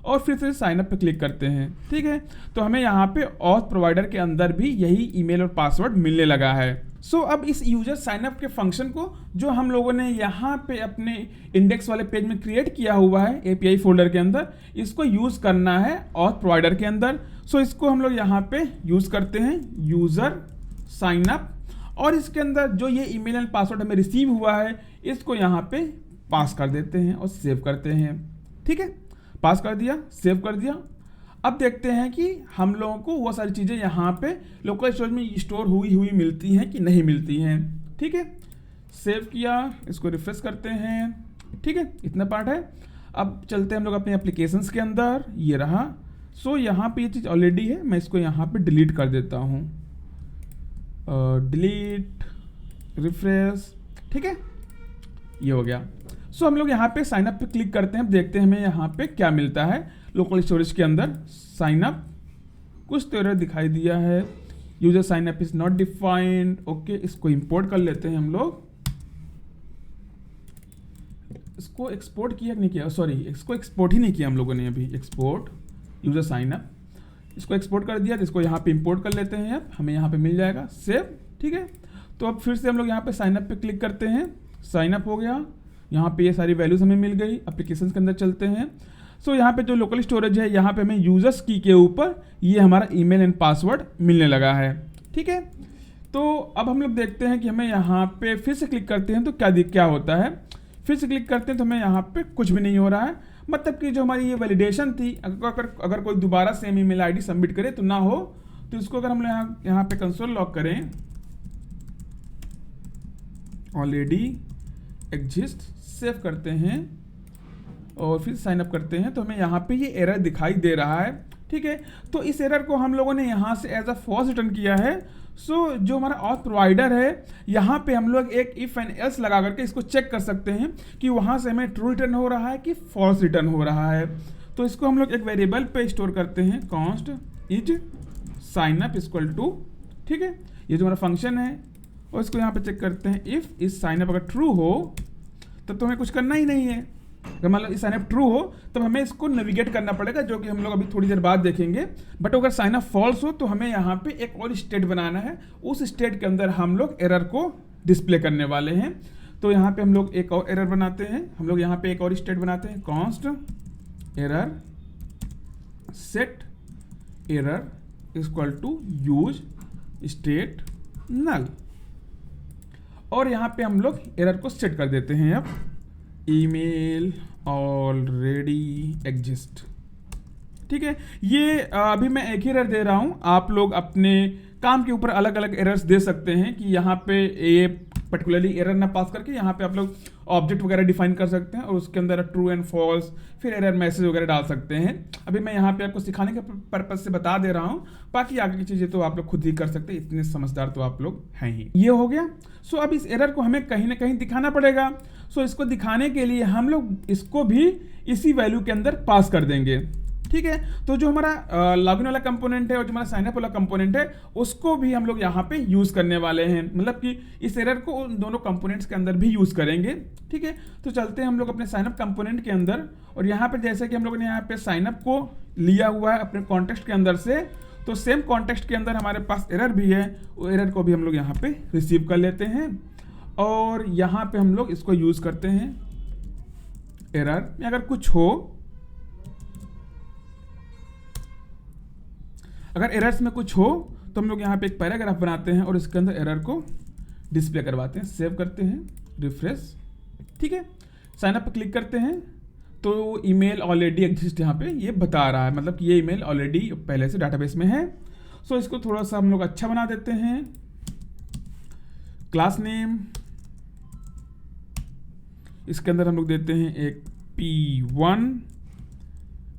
और फिर से साइनअप पे क्लिक करते हैं। ठीक है, तो हमें यहाँ पे ऑथ प्रोवाइडर के अंदर भी यही ईमेल और पासवर्ड मिलने लगा है। सो अब इस यूजर साइनअप के फंक्शन को जो हम लोगों ने यहाँ पे अपने इंडेक्स वाले पेज में क्रिएट किया हुआ है एपीआई फोल्डर के अंदर, इसको यूज़ करना है ऑथ प्रोवाइडर के अंदर। सो इसको हम लोग यहाँ पे यूज़ करते हैं यूज़र साइनअप, और इसके अंदर जो ये ईमेल एंड पासवर्ड हमें रिसीव हुआ है इसको यहाँ पे पास कर देते हैं और सेव करते हैं। ठीक है, पास कर दिया, सेव कर दिया। अब देखते हैं कि हम लोगों को वो सारी चीज़ें यहाँ पे लोकल स्टोरेज में स्टोर हुई मिलती हैं कि नहीं मिलती हैं। ठीक है, सेव किया, इसको रिफ्रेश करते हैं ठीक है, इतना पार्ट है। अब चलते हैं हम लोग अपने एप्लीकेशंस के अंदर, ये रहा। सो यहाँ पे ये चीज़ ऑलरेडी है, मैं इसको यहाँ पे डिलीट कर देता हूँ, डिलीट, रिफ्रेश, ठीक है, ये हो गया। सो हम लोग यहाँ पे साइन अप पे क्लिक करते हैं, देखते हैं हमें यहाँ पे क्या मिलता है। लोकल स्टोरेज के अंदर साइन अप, कुछ तो एरर दिखाई दिया है, user sign up is not defined. Okay, इसको इंपोर्ट कर लेते हैं हम लोग। इसको एक्सपोर्ट किया कि नहीं किया, सॉरी इसको एक्सपोर्ट ही नहीं किया हम लोगों ने अभी, एक्सपोर्ट यूजर साइन अप, इसको एक्सपोर्ट कर दिया, तो इसको यहाँ पे इंपोर्ट कर लेते हैं। अब हमें यहाँ पे मिल जाएगा सेव, ठीक है। तो अब फिर से हम लोग यहाँ पे साइन अप पे क्लिक करते हैं, साइन अप हो गया, यहाँ पे ये सारी वैल्यूज हमें मिल गई। एप्लीकेशन के अंदर चलते हैं। सो यहाँ पे जो लोकल स्टोरेज है, यहाँ पे हमें यूजर्स की के ऊपर ये हमारा ईमेल एंड पासवर्ड मिलने लगा है, ठीक है। तो अब हम लोग देखते हैं कि हमें यहाँ पे फिर से क्लिक करते हैं तो क्या होता है। फिर से क्लिक करते हैं तो हमें यहाँ पे कुछ भी नहीं हो रहा है, मतलब कि जो हमारी ये वैलिडेशन थी, अगर कोई दोबारा सेम ईमेल आईडी सबमिट करे तो ना हो। तो इसको अगर हम यहाँ पे कंसोल लॉग करें, ऑलरेडी एग्जिस्ट, सेव करते हैं और फिर साइन अप करते हैं, तो हमें यहाँ पे ये एरर दिखाई दे रहा है, ठीक है। तो इस एरर को हम लोगों ने यहाँ से एज अ फॉल्स रिटर्न किया है। सो जो हमारा ऑथ प्रोवाइडर है, यहाँ पे हम लोग एक इफ एंड एल्स लगा करके इसको चेक कर सकते हैं कि वहाँ से हमें ट्रू रिटर्न हो रहा है कि फॉल्स रिटर्न हो रहा है। तो इसको हम लोग एक वेरिएबल पे स्टोर करते हैं, const is sign up equal to, ठीक है, ये जो हमारा फंक्शन है। और इसको यहाँ पे चेक करते हैं, इफ इस साइन अप अगर ट्रू हो तब तो हमें कुछ करना ही नहीं है। अगर मतलब साइन अप ट्रू हो तब हमें इसको नेविगेट करना पड़ेगा, जो कि हम लोग अभी थोड़ी देर बाद देखेंगे। बट अगर साइन अप फॉल्स हो तो हमें यहाँ पे एक और स्टेट बनाना है, उस स्टेट के अंदर हम लोग एरर को डिस्प्ले करने वाले हैं। तो यहाँ पे हम लोग एक और एरर बनाते हैं, हम लोग यहाँ पे एक और स्टेट बनाते हैं, const error set error equal to use state null, और यहाँ पे हम लोग एरर को सेट कर देते हैं। अब ईमेल ऑलरेडी एग्जिस्ट, ठीक है। ये अभी मैं एक ही एरर दे रहा हूँ, आप लोग अपने काम के ऊपर अलग अलग एरर्स दे सकते हैं कि यहाँ पे ये पर्टिकुलरली एरर ना पास करके यहाँ पे आप लोग ऑब्जेक्ट वगैरह डिफाइन कर सकते हैं और उसके अंदर ट्रू एंड फॉल्स, फिर एरर मैसेज वगैरह डाल सकते हैं। अभी मैं यहाँ पे आपको सिखाने के पर्पज से बता दे रहा हूँ, बाकी आगे की चीज़ें तो आप लोग खुद ही कर सकते हैं, इतने समझदार तो आप लोग हैं ही। ये हो गया। सो अब इस एरर को हमें कहीं ना कहीं दिखाना पड़ेगा। सो इसको दिखाने के लिए हम लोग इसको भी इसी वैल्यू के अंदर पास कर देंगे, ठीक है। तो जो हमारा लॉगिन वाला कंपोनेंट है और जो हमारा साइनअप वाला कंपोनेंट है, उसको भी हम लोग यहाँ पे यूज करने वाले हैं, मतलब कि इस एरर को उन दोनों कंपोनेंट्स के अंदर भी यूज करेंगे, ठीक है। तो चलते हैं हम लोग अपने साइनअप कंपोनेंट के अंदर, और यहाँ पे जैसे कि हम लोगों ने यहाँ पे साइनअप को लिया हुआ है अपने कॉन्टेक्स्ट के अंदर से, तो सेम कॉन्टेक्स्ट के अंदर हमारे पास एरर भी है, वो एरर को भी हम लोग यहाँ पे रिसीव कर लेते हैं और यहाँ पे हम लोग इसको यूज करते हैं। एरर में अगर कुछ हो, अगर एरर्स में कुछ हो तो हम लोग यहाँ पे एक पैराग्राफ बनाते हैं और इसके अंदर एरर को डिस्प्ले करवाते हैं, सेव करते हैं, रिफ्रेश, ठीक है। साइन अप पे क्लिक करते हैं तो ईमेल ऑलरेडी एग्जिस्ट यहाँ पे ये बता रहा है, मतलब कि ये ईमेल ऑलरेडी पहले से डाटाबेस में है। सो इसको थोड़ा सा हम लोग अच्छा बना देते हैं। क्लास नेम, इसके अंदर हम लोग देते हैं एक P1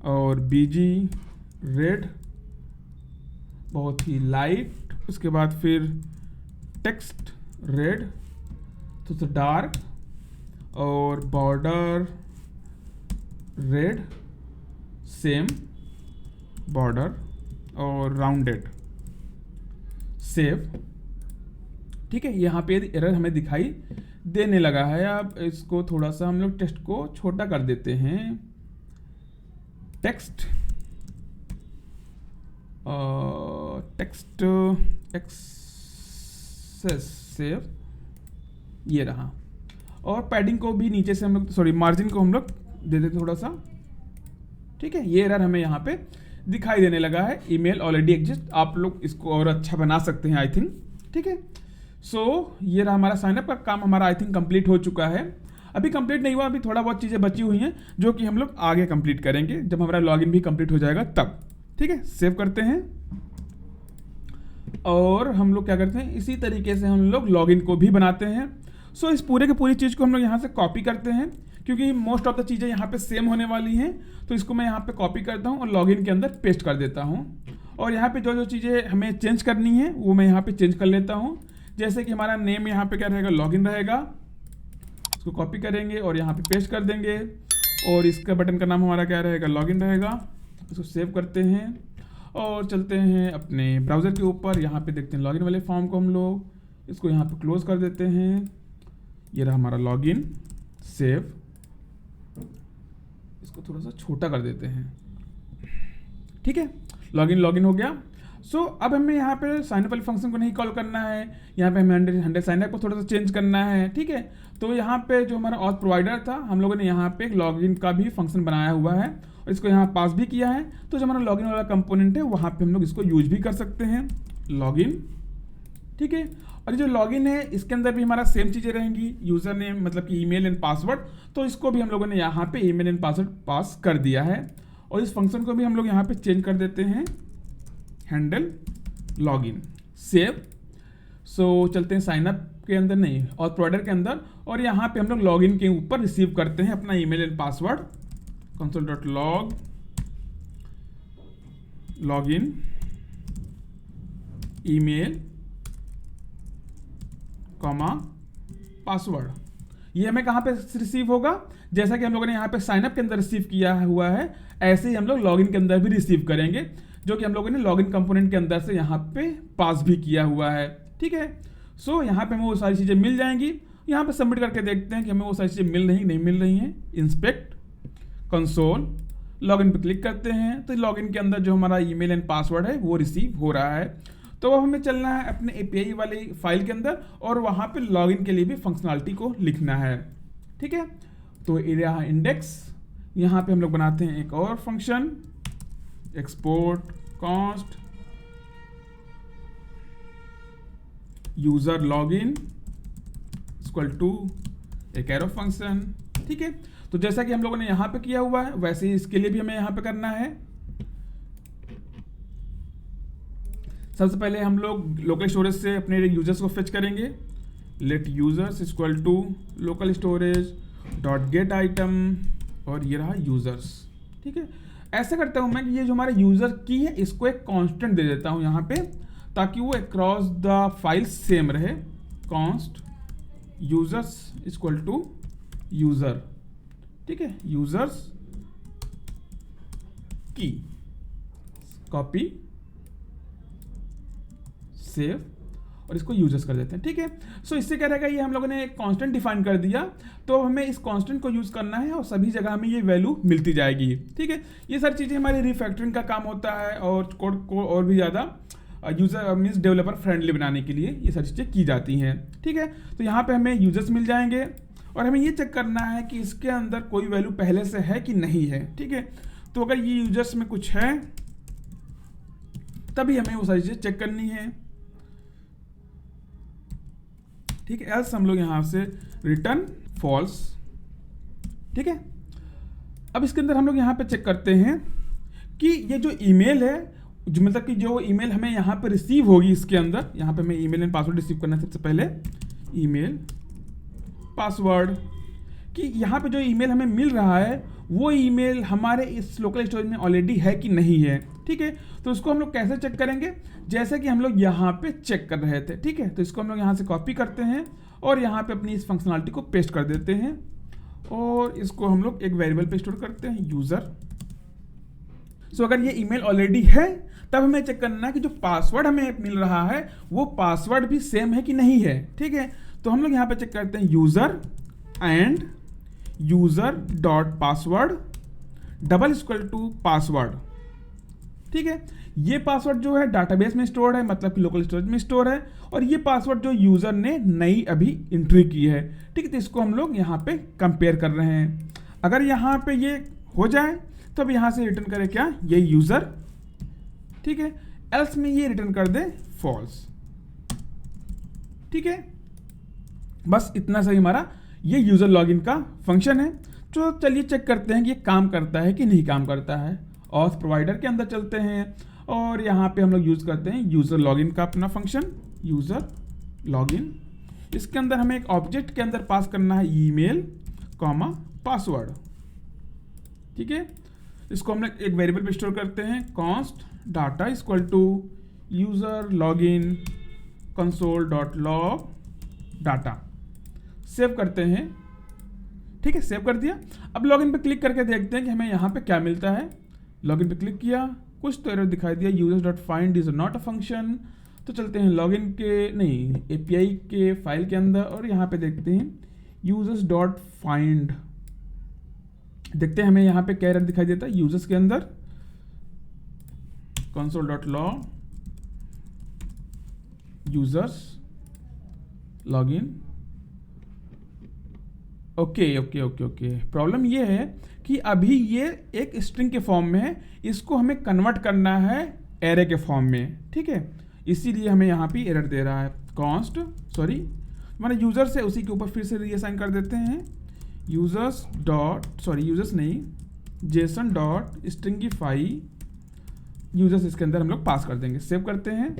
और BG रेड, बहुत ही लाइट, उसके बाद फिर टेक्स्ट रेड तो डार्क, और बॉर्डर रेड सेम बॉर्डर और राउंडेड, सेव, ठीक है। यहाँ पे एरर हमें दिखाई देने लगा है। अब इसको थोड़ा सा हम लोग टेक्स्ट को छोटा कर देते हैं, टेक्स्ट टेक्स्ट एक्सेस, सेव, ये रहा। और पैडिंग को भी नीचे से हम लोग, सॉरी मार्जिन को हम लोग दे देते थोड़ा सा, ठीक है। ये एरर हमें यहाँ पे दिखाई देने लगा है, ईमेल ऑलरेडी एग्जिस्ट। आप लोग इसको और अच्छा बना सकते हैं आई थिंक, ठीक है। सो ये रहा हमारा साइनअप का काम, हमारा आई थिंक कंप्लीट हो चुका है। अभी कंप्लीट नहीं हुआ, अभी थोड़ा बहुत चीज़ें बची हुई हैं जो कि हम लोग आगे कंप्लीट करेंगे जब हमारा लॉगिन भी कंप्लीट हो जाएगा तब, ठीक है। सेव करते हैं और हम लोग क्या करते हैं, इसी तरीके से हम लोग लॉगिन को भी बनाते हैं। सो इस पूरे की पूरी चीज़ को हम लोग यहाँ से कॉपी करते हैं, क्योंकि मोस्ट ऑफ द चीज़ें यहाँ पे सेम होने वाली हैं। तो इसको मैं यहाँ पे कॉपी करता हूँ और लॉगिन के अंदर पेस्ट कर देता हूँ। और यहाँ पे जो जो चीज़ें हमें चेंज करनी है वो मैं यहाँ पे चेंज कर लेता हूँ। जैसे कि हमारा नेम यहाँ पे क्या रहेगा, लॉगिन रहेगा। इसको कॉपी करेंगे और यहाँ पे पेस्ट कर देंगे। और इसका बटन का नाम हमारा क्या रहेगा, लॉगिन रहेगा। इसको सेव करते हैं और चलते हैं अपने ब्राउज़र के ऊपर। यहाँ पे देखते हैं लॉगिन वाले फॉर्म को हम लोग इसको यहाँ पे क्लोज कर देते हैं। ये रहा हमारा लॉगिन, सेव। इसको थोड़ा सा छोटा कर देते हैं, ठीक है। लॉगिन हो गया। सो अब हमें यहाँ पे साइनअप वाले फंक्शन को नहीं कॉल करना है, यहाँ पे हमें 100 साइनअप को थोड़ा सा चेंज करना है, ठीक है। तो यहाँ पे जो हमारा ऑथ प्रोवाइडर था, हम लोगों ने यहाँ पे एक लॉगिन का भी फंक्शन बनाया हुआ है और इसको यहाँ पास भी किया है। तो जो हमारा लॉगिन वाला कंपोनेंट है वहाँ पे हम लोग इसको यूज भी कर सकते हैं, लॉगिन, ठीक है। और जो लॉगिन है इसके अंदर भी हमारा सेम चीज़ें रहेंगी, यूज़र नेम मतलब कि ईमेल एंड पासवर्ड। तो इसको भी हम लोगों ने यहाँ पे ईमेल एंड पासवर्ड पास कर दिया है। और इस फंक्शन को भी हम लोग यहाँ पे चेंज कर देते हैं, हैंडल लॉगिन, सेव। सो चलते हैं साइनअप के अंदर, नहीं और प्रोवाइडर के अंदर, और यहाँ पे हम लोग लॉगिन के ऊपर रिसीव करते हैं अपना email and password. console.log login email comma password. ये हमें कहाँ पे रिसीव होगा, जैसा कि हम लोगों ने यहाँ पे साइनअप के अंदर रिसीव किया हुआ है, ऐसे ही हम लोग लॉगिन के अंदर भी रिसीव करेंगे, जो कि हम लोगों ने लॉगिन कंपोनेंट के अंदर से यहाँ पे पास भी किया हुआ है, ठीक है। सो यहाँ पे हमें वो सारी चीज़ें मिल जाएंगी। यहाँ पे सबमिट करके देखते हैं कि हमें वो सारी चीज़ें नहीं मिल रही हैं। इंस्पेक्ट कंसोल लॉगिन पे क्लिक करते हैं तो लॉगिन के अंदर जो हमारा ईमेल एंड पासवर्ड है वो रिसीव हो रहा है। तो अब हमें चलना है अपने एपीआई वाली फाइल के अंदर और वहाँ पे लॉगिन के लिए भी फंक्शनलिटी को लिखना है, ठीक है। तो एरिया इंडेक्स, यहाँ पे हम लोग बनाते हैं एक और function, export const user login equal to एक एरो फंक्शन, ठीक है। तो जैसा कि हम लोगों ने यहाँ पे किया हुआ है वैसे ही इसके लिए भी हमें यहाँ पे करना है। सबसे पहले हम लोग लोकल स्टोरेज से अपने यूजर्स को फेच करेंगे। Let users equal to local storage dot get item और ये रहा यूजर्स, ठीक है। ऐसा करता हूँ मैं कि ये जो हमारा यूजर की है इसको एक कांस्टेंट दे देता हूँ यहाँ पे, ताकि वो अक्रॉस द फाइल सेम रहे। Const users equal to user, ठीक है, यूजर्स की, कॉपी सेव और इसको यूजर्स कर देते हैं, ठीक है। सो इससे क्या रहेगा, ये हम लोगों ने एक कांस्टेंट डिफाइन कर दिया, तो हमें इस कांस्टेंट को यूज करना है और सभी जगह हमें ये वैल्यू मिलती जाएगी, ठीक है। ये सारी चीज़ें हमारी रिफैक्टरिंग का काम होता है और कोड को और भी ज़्यादा यूजर मीन्स डेवलपर फ्रेंडली बनाने के लिए ये सारी चीज़ें की जाती हैं, ठीक है। तो यहाँ पे हमें यूजर्स मिल जाएंगे और हमें ये चेक करना है कि इसके अंदर कोई वैल्यू पहले से है कि नहीं है, ठीक है। तो अगर ये यूजर्स में कुछ है तभी हमें वो सारी चीज़ें चेक करनी है, ठीक है। एल्स हम लोग यहाँ से रिटर्न फॉल्स, ठीक है। अब इसके अंदर हम लोग यहाँ पे चेक करते हैं कि ये जो ईमेल है, जो मतलब कि जो ईमेल हमें यहाँ पे रिसीव होगी, इसके अंदर यहाँ पे हमें ईमेल एंड पासवर्ड रिसीव करना है। सबसे पहले ईमेल पासवर्ड, कि यहाँ पे जो ईमेल हमें मिल रहा है वो ईमेल हमारे इस लोकल स्टोरेज में ऑलरेडी है कि नहीं है, ठीक है। तो उसको हम लोग कैसे चेक करेंगे, जैसे कि हम लोग यहाँ पे चेक कर रहे थे, ठीक है। तो इसको हम लोग यहाँ से कॉपी करते हैं और यहाँ पे अपनी इस फंक्शनलिटी को पेस्ट कर देते हैं और इसको हम लोग एक वेरिएबल पे स्टोर करते हैं, यूजर। सो अगर ये ईमेल ऑलरेडी है तब हमें चेक करना है कि जो पासवर्ड हमें मिल रहा है वो पासवर्ड भी सेम है कि नहीं है, ठीक है। तो हम लोग यहाँ पे चेक करते हैं user and user dot password double equal to password, ठीक है। ये पासवर्ड जो है डाटाबेस में स्टोर है, मतलब कि लोकल स्टोरेज में स्टोर है, और ये पासवर्ड जो यूजर ने नई अभी एंट्री की है, ठीक है। तो इसको हम लोग यहाँ पे कंपेयर कर रहे हैं। अगर यहाँ पे ये हो जाए तो अब यहाँ से रिटर्न करें क्या, ये यूजर, ठीक है। एल्स में ये रिटर्न कर दे फॉल्स, ठीक है। बस इतना सही हमारा ये यूजर लॉगिन का फंक्शन है। तो चलिए चेक करते हैं कि ये काम करता है कि नहीं काम करता है। ऑथ प्रोवाइडर के अंदर चलते हैं और यहाँ पे हम लोग यूज करते हैं यूजर लॉगिन का अपना फंक्शन, यूजर लॉगिन। इसके अंदर हमें एक ऑब्जेक्ट के अंदर पास करना है ईमेल कॉमा पासवर्ड। ठीक है, इसको हम लोग एक वेरिएबल पे स्टोर करते हैं, const data equal to user login console dot log data. Save करते हैं। ठीक है, सेव कर दिया। अब लॉगिन पे क्लिक करके देखते हैं कि हमें यहाँ पे क्या मिलता है। लॉगिन पे क्लिक किया, कुछ तो एरर दिखाई दिया, users dot find is not a function. तो चलते हैं लॉगिन के नहीं एपीआई के फाइल के अंदर और यहाँ पे देखते हैं यूजर्स डॉट फाइंड। देखते हैं हमें यहाँ पे क्या एरर दिखाई देता है। यूजर्स के अंदर console dot log users login. Okay okay okay okay, problem ये है कि अभी ये एक स्ट्रिंग के फॉर्म में है, इसको हमें कन्वर्ट करना है एरे के फॉर्म में। ठीक है, इसीलिए हमें यहाँ पे एरर दे रहा है। कॉन्स्ट सॉरी हमारा यूजर से उसी के ऊपर फिर से रीअसाइन कर देते हैं, यूजर्स डॉट सॉरी यूजर्स नहीं जेसन डॉट स्ट्रिंगिफाई यूजर्स, इसके अंदर हम लोग पास कर देंगे। सेव करते हैं।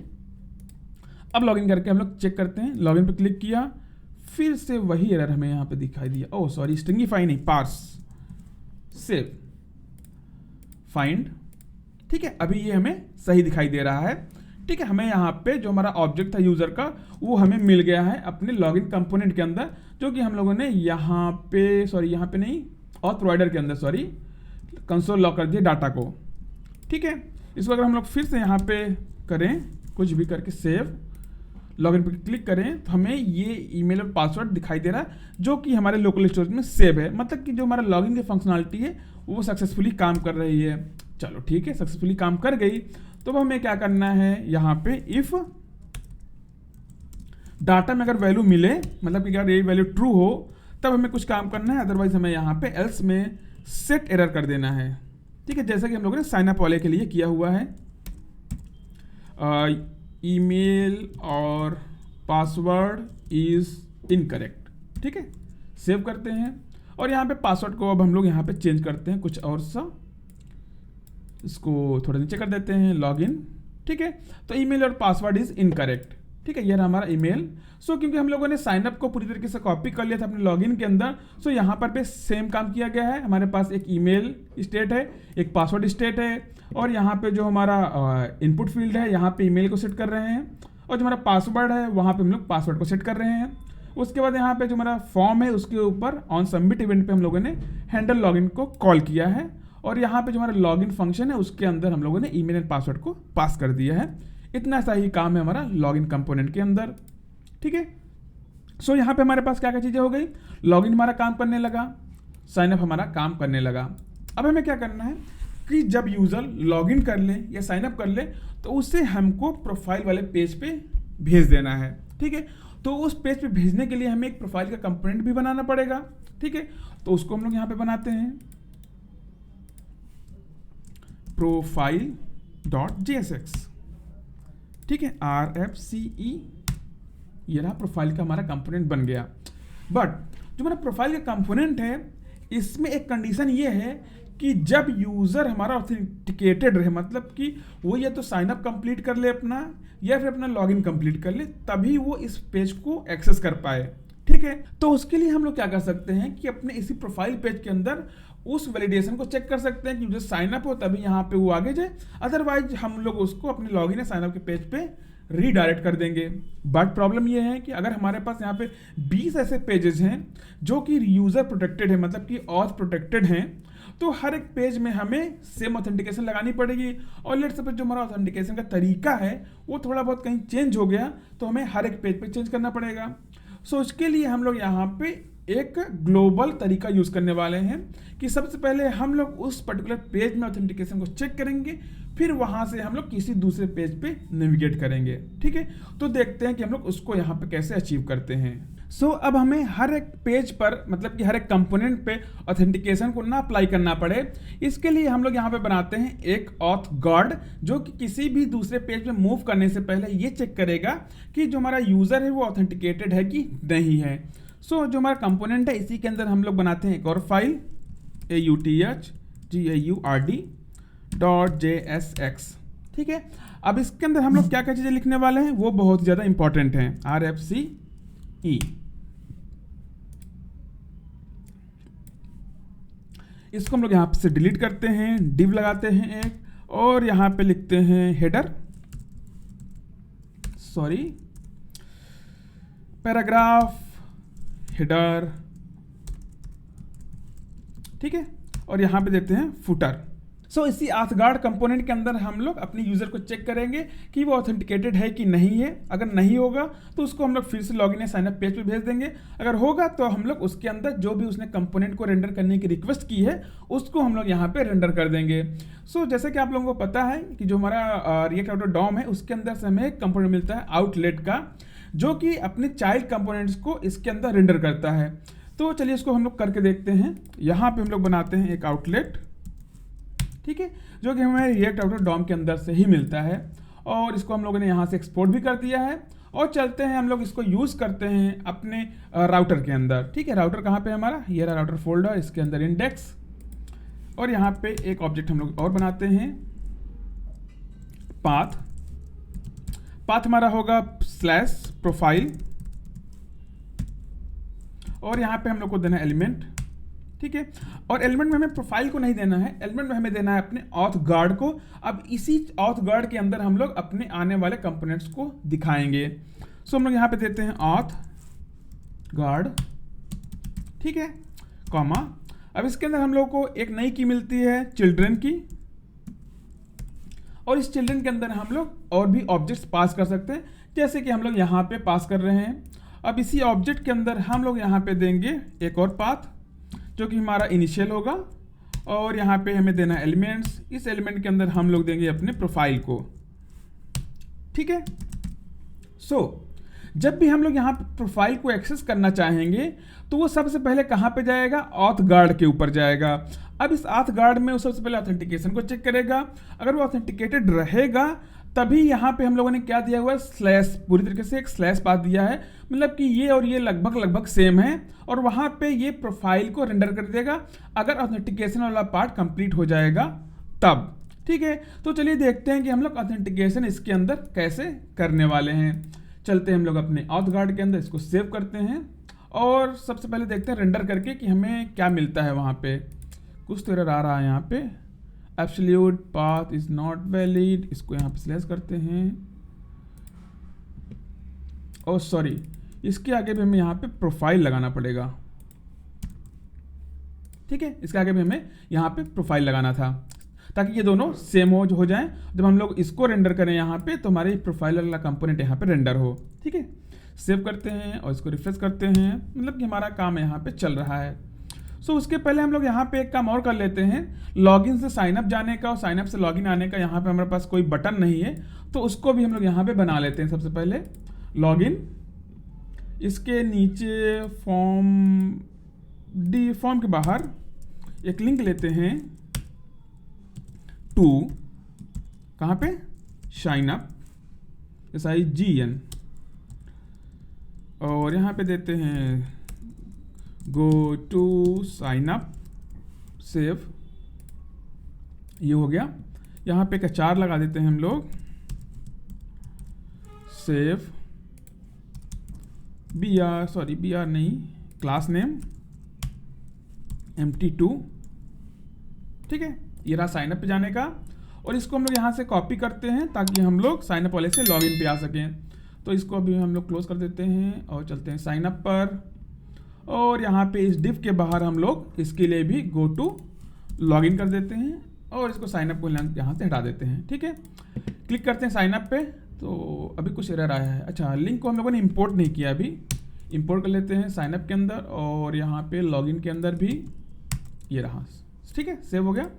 अब लॉगिन करके हम लोग चेक करते हैं। लॉगिन पे क्लिक किया, फिर से वही एरर हमें यहाँ पे दिखाई दिया। ओह सॉरी, स्ट्रिंगिफाई नहीं, पार्स। Save find. ठीक है, अभी ये हमें सही दिखाई दे रहा है। ठीक है, हमें यहाँ पे जो हमारा ऑब्जेक्ट था यूजर का वो हमें मिल गया है अपने लॉगिन कंपोनेंट के अंदर, जो कि हम लोगों ने यहाँ पे सॉरी यहाँ पे नहीं ऑथ प्रोवाइडर के अंदर सॉरी कंसोल लॉग कर दिया डाटा को। ठीक है, इसको अगर हम लोग फिर से यहाँ पे करें कुछ भी करके सेव, लॉगिन पे क्लिक करें तो हमें ये ईमेल और पासवर्ड दिखाई दे रहा है जो कि हमारे लोकल स्टोरेज में सेव है। मतलब कि जो हमारा लॉगिन की फंक्शनलिटी है वो सक्सेसफुली काम कर रही है। चलो ठीक है, सक्सेसफुली काम कर गई। तो हमें क्या करना है, यहाँ पे इफ डाटा में अगर वैल्यू मिले, मतलब कि अगर ये वैल्यू ट्रू हो तब हमें कुछ काम करना है, अदरवाइज हमें यहाँ पे एल्स में सेट एरर कर देना है। ठीक है, जैसा कि हम लोगों ने साइन अप वाले के लिए किया हुआ है। ईमेल और पासवर्ड इज इनकरेक्ट। ठीक है, सेव करते हैं और यहाँ पे पासवर्ड को अब हम लोग यहाँ पे चेंज करते हैं कुछ और सा, इसको थोड़ा नीचे कर देते हैं, लॉगिन। ठीक है, तो ईमेल और पासवर्ड इज इनकरेक्ट। ठीक है, ये रहा हमारा ईमेल। सो क्योंकि हम लोगों ने साइन अप को पूरी तरीके से कॉपी कर लिया था अपने लॉगिन के अंदर, सो यहाँ पर भी सेम काम किया गया है। हमारे पास एक ईमेल स्टेट है, एक पासवर्ड स्टेट है और यहाँ पे जो हमारा इनपुट फील्ड है यहाँ पे ईमेल को सेट कर रहे हैं और जो हमारा पासवर्ड है वहाँ पे हम लोग पासवर्ड को सेट कर रहे हैं। उसके बाद यहाँ पे जो हमारा फॉर्म है उसके ऊपर ऑन सबमिट इवेंट पे हम लोगों ने हैंडल लॉगिन को कॉल किया है और यहाँ पे जो हमारा लॉगिन फंक्शन है उसके अंदर हम लोगों ने ईमेल एंड पासवर्ड को पास कर दिया है। इतना सा ही काम है हमारा लॉगिन कंपोनेंट के अंदर। ठीक है, सो यहाँ पे हमारे पास क्या क्या चीज़ें हो गई, लॉगिन हमारा काम करने लगा, साइन अप हमारा काम करने लगा। अब हमें क्या करना है कि जब यूज़र लॉगिन कर ले या साइन अप कर ले तो उसे हमको प्रोफाइल वाले पेज पे भेज देना है। ठीक है, तो उस पेज पे भेजने के लिए हमें एक प्रोफाइल का कंपोनेंट भी बनाना पड़ेगा। ठीक है, तो उसको हम लोग यहाँ पे बनाते हैं प्रोफाइल डॉट JSX। ठीक है, RFCE, ये रहा प्रोफाइल का हमारा कंपोनेंट बन गया। बट जो हमारा प्रोफाइल का कंपोनेंट है इसमें एक कंडीशन ये है कि जब यूज़र हमारा ऑथेंटिकेटेड रहे, मतलब कि वो या तो साइन अप कंप्लीट कर ले अपना या फिर अपना लॉगिन कंप्लीट कर ले, तभी वो इस पेज को एक्सेस कर पाए। ठीक है, तो उसके लिए हम लोग क्या कर सकते हैं कि अपने इसी प्रोफाइल पेज के अंदर उस वैलिडेशन को चेक कर सकते हैं कि यूजर साइन अप हो तभी यहाँ पे वो आगे जाए, अदरवाइज हम लोग उसको अपने लॉगिन या साइन अप के पेज पे रीडायरेक्ट कर देंगे। बट प्रॉब्लम ये है कि अगर हमारे पास यहाँ पे 20 ऐसे पेजेस हैं जो कि यूजर प्रोटेक्टेड है, मतलब कि ऑथ प्रोटेक्टेड हैं, तो हर एक पेज में हमें सेम ऑथेंटिकेशन लगानी पड़ेगी। और लेट्स सपोज जो हमारा ऑथेंटिकेशन का तरीका है वो थोड़ा बहुत कहीं चेंज हो गया तो हमें हर एक पेज पे चेंज करना पड़ेगा। सो उसके लिए हम लोग यहाँ पे एक ग्लोबल तरीका यूज़ करने वाले हैं कि सबसे पहले हम लोग उस पर्टिकुलर पेज में ऑथेंटिकेशन को चेक करेंगे, फिर वहाँ से हम लोग किसी दूसरे पेज पे नेविगेट करेंगे। ठीक है, तो देखते हैं कि हम लोग उसको यहाँ पे कैसे अचीव करते हैं। सो अब हमें हर एक पेज पर, मतलब कि हर एक कंपोनेंट पे ऑथेंटिकेशन को ना अप्लाई करना पड़े, इसके लिए हम लोग यहाँ पे बनाते हैं एक ऑथ गार्ड जो कि किसी भी दूसरे पेज पे मूव करने से पहले ये चेक करेगा कि जो हमारा यूज़र है वो ऑथेंटिकेटेड है कि नहीं है। सो जो हमारा कंपोनेंट है इसी के अंदर हम लोग बनाते हैं एक और फाइल authgaurd.jsx। ठीक है, अब इसके अंदर हम लोग क्या क्या चीज़ें लिखने वाले हैं वो बहुत ज़्यादा इंपॉर्टेंट हैं। RFCE इसको हम लोग यहाँ से डिलीट करते हैं, div लगाते हैं एक, और यहाँ पे लिखते हैं हेडर, सॉरी पैराग्राफ हेडर, ठीक है, और यहाँ पे देते हैं फुटर। सो इसी ऑथगार्ड कंपोनेंट के अंदर हम लोग अपने यूजर को चेक करेंगे कि वो ऑथेंटिकेटेड है कि नहीं है। अगर नहीं होगा तो उसको हम लोग फिर से लॉगिन या साइनअप पेज पे भेज देंगे। अगर होगा तो हम लोग उसके अंदर जो भी उसने कंपोनेंट को रेंडर करने की रिक्वेस्ट की है उसको हम लोग यहाँ पे रेंडर कर देंगे। सो जैसे कि आप लोगों को पता है कि जो हमारा रिएक्ट आउटर डॉम है उसके अंदर से हमें एक कंपोनेंट मिलता है आउटलेट का, जो कि अपने चाइल्ड कंपोनेंट्स को इसके अंदर रेंडर करता है। तो चलिए इसको हम लोग करके देखते हैं। यहाँ पे हम लोग बनाते हैं एक आउटलेट, ठीक है, जो कि हमें रिएक्ट आउटर डॉम के अंदर से ही मिलता है, और इसको हम लोगों ने यहाँ से एक्सपोर्ट भी कर दिया है। और चलते हैं हम लोग इसको यूज़ करते हैं अपने राउटर के अंदर, ठीक है। राउटर कहाँ पे हमारा, ये रहा राउटर फोल्डर, इसके अंदर इंडेक्स, और यहाँ पे एक ऑब्जेक्ट हम लोग और बनाते हैं पाथ। पाथ हमारा होगा /प्रोफाइल, और यहाँ पे हम लोग को देना है एलिमेंट, ठीक है। और एलिमेंट में हमें प्रोफाइल को नहीं देना है, एलिमेंट में हमें देना है अपने ऑथ गार्ड को। अब इसी ऑथ गार्ड के अंदर हम लोग अपने आने वाले कंपोनेंट्स को दिखाएंगे। सो हम लोग यहाँ पे देते हैं ऑथ गार्ड, ठीक है, कॉमा। अब इसके अंदर हम लोग को एक नई की मिलती है चिल्ड्रन की, और इस चिल्ड्रन के अंदर हम लोग और भी ऑब्जेक्ट्स पास कर सकते हैं, जैसे कि हम लोग यहाँ पे पास कर रहे हैं। अब इसी ऑब्जेक्ट के अंदर हम लोग यहाँ पे देंगे एक और पाथ, जो कि हमारा इनिशियल होगा, और यहाँ पे हमें देना है एलिमेंट्स। इस एलिमेंट के अंदर हम लोग देंगे अपने प्रोफाइल को, ठीक है। सो जब भी हम लोग यहाँ पे प्रोफाइल को एक्सेस करना चाहेंगे तो वो सबसे पहले कहाँ पे जाएगा, ऑथ गार्ड के ऊपर जाएगा। अब इस ऑथ गार्ड में वो सबसे पहले ऑथेंटिकेशन को चेक करेगा। अगर वो ऑथेंटिकेटेड रहेगा तभी यहाँ पे हम लोगों ने क्या दिया हुआ है, स्लैश, पूरी तरीके से एक स्लैश पाथ दिया है, मतलब कि ये और ये लगभग सेम है, और वहाँ पे ये प्रोफाइल को रेंडर कर देगा अगर ऑथेंटिकेशन वाला पार्ट कंप्लीट हो जाएगा तब, ठीक है। तो चलिए देखते हैं कि हम लोग ऑथेंटिकेशन इसके अंदर कैसे करने वाले हैं। चलते हैं हम लोग अपने ऑथ गार्ड के अंदर, इसको सेव करते हैं, और सबसे पहले देखते हैं रेंडर करके कि हमें क्या मिलता है। वहाँ पे कुछ तो एरर आ रहा है, यहाँ पे absolute path is not valid, इसको यहाँ पे स्लैश करते हैं। और सॉरी, इसके आगे भी हमें यहाँ पे प्रोफाइल लगाना पड़ेगा, ठीक है। इसके आगे भी हमें यहाँ पे प्रोफाइल लगाना था ताकि ये दोनों सेम हो जाएं। जब हम लोग इसको रेंडर करें यहाँ पे तो हमारे प्रोफाइल वाला कंपोनेंट यहाँ पे रेंडर हो, ठीक है। सेव करते हैं और इसको रिफ्रेश करते हैं, मतलब कि हमारा काम यहाँ पे चल रहा है। सो उसके पहले हम लोग यहाँ पे एक काम और कर लेते हैं, लॉगिन से साइनअप जाने का और साइनअप से लॉगिन आने का यहाँ पे हमारे पास कोई बटन नहीं है, तो उसको भी हम लोग यहाँ पे बना लेते हैं। सबसे पहले लॉगिन, इसके नीचे फॉर्म के बाहर एक लिंक लेते हैं टू, कहाँ पे, साइनअप, SIGN, और यहाँ पे देते हैं गो टू साइनअप, सेव, ये हो गया। यहाँ पे एक चार लगा देते हैं हम लोग, सेव, बी आर नहीं, क्लास नेम empty2, ठीक है। ये रहा साइनअप पे जाने का, और इसको हम लोग यहाँ से कॉपी करते हैं ताकि हम लोग साइनअप वाले से लॉगिन पे आ सकें। तो इसको अभी हम लोग क्लोज कर देते हैं और चलते हैं साइनअप पर, और यहाँ पे इस डिव के बाहर हम लोग इसके लिए भी गो टू लॉगिन कर देते हैं, और इसको साइनअप को यहाँ से हटा देते हैं, ठीक है। क्लिक करते हैं साइनअप पे, तो अभी कुछ एरर आया है। अच्छा, लिंक को हम लोगों ने इंपोर्ट नहीं किया, अभी इंपोर्ट कर लेते हैं साइनअप के अंदर, और यहाँ पे लॉगिन के अंदर भी ये रहा, ठीक है, सेव हो गया।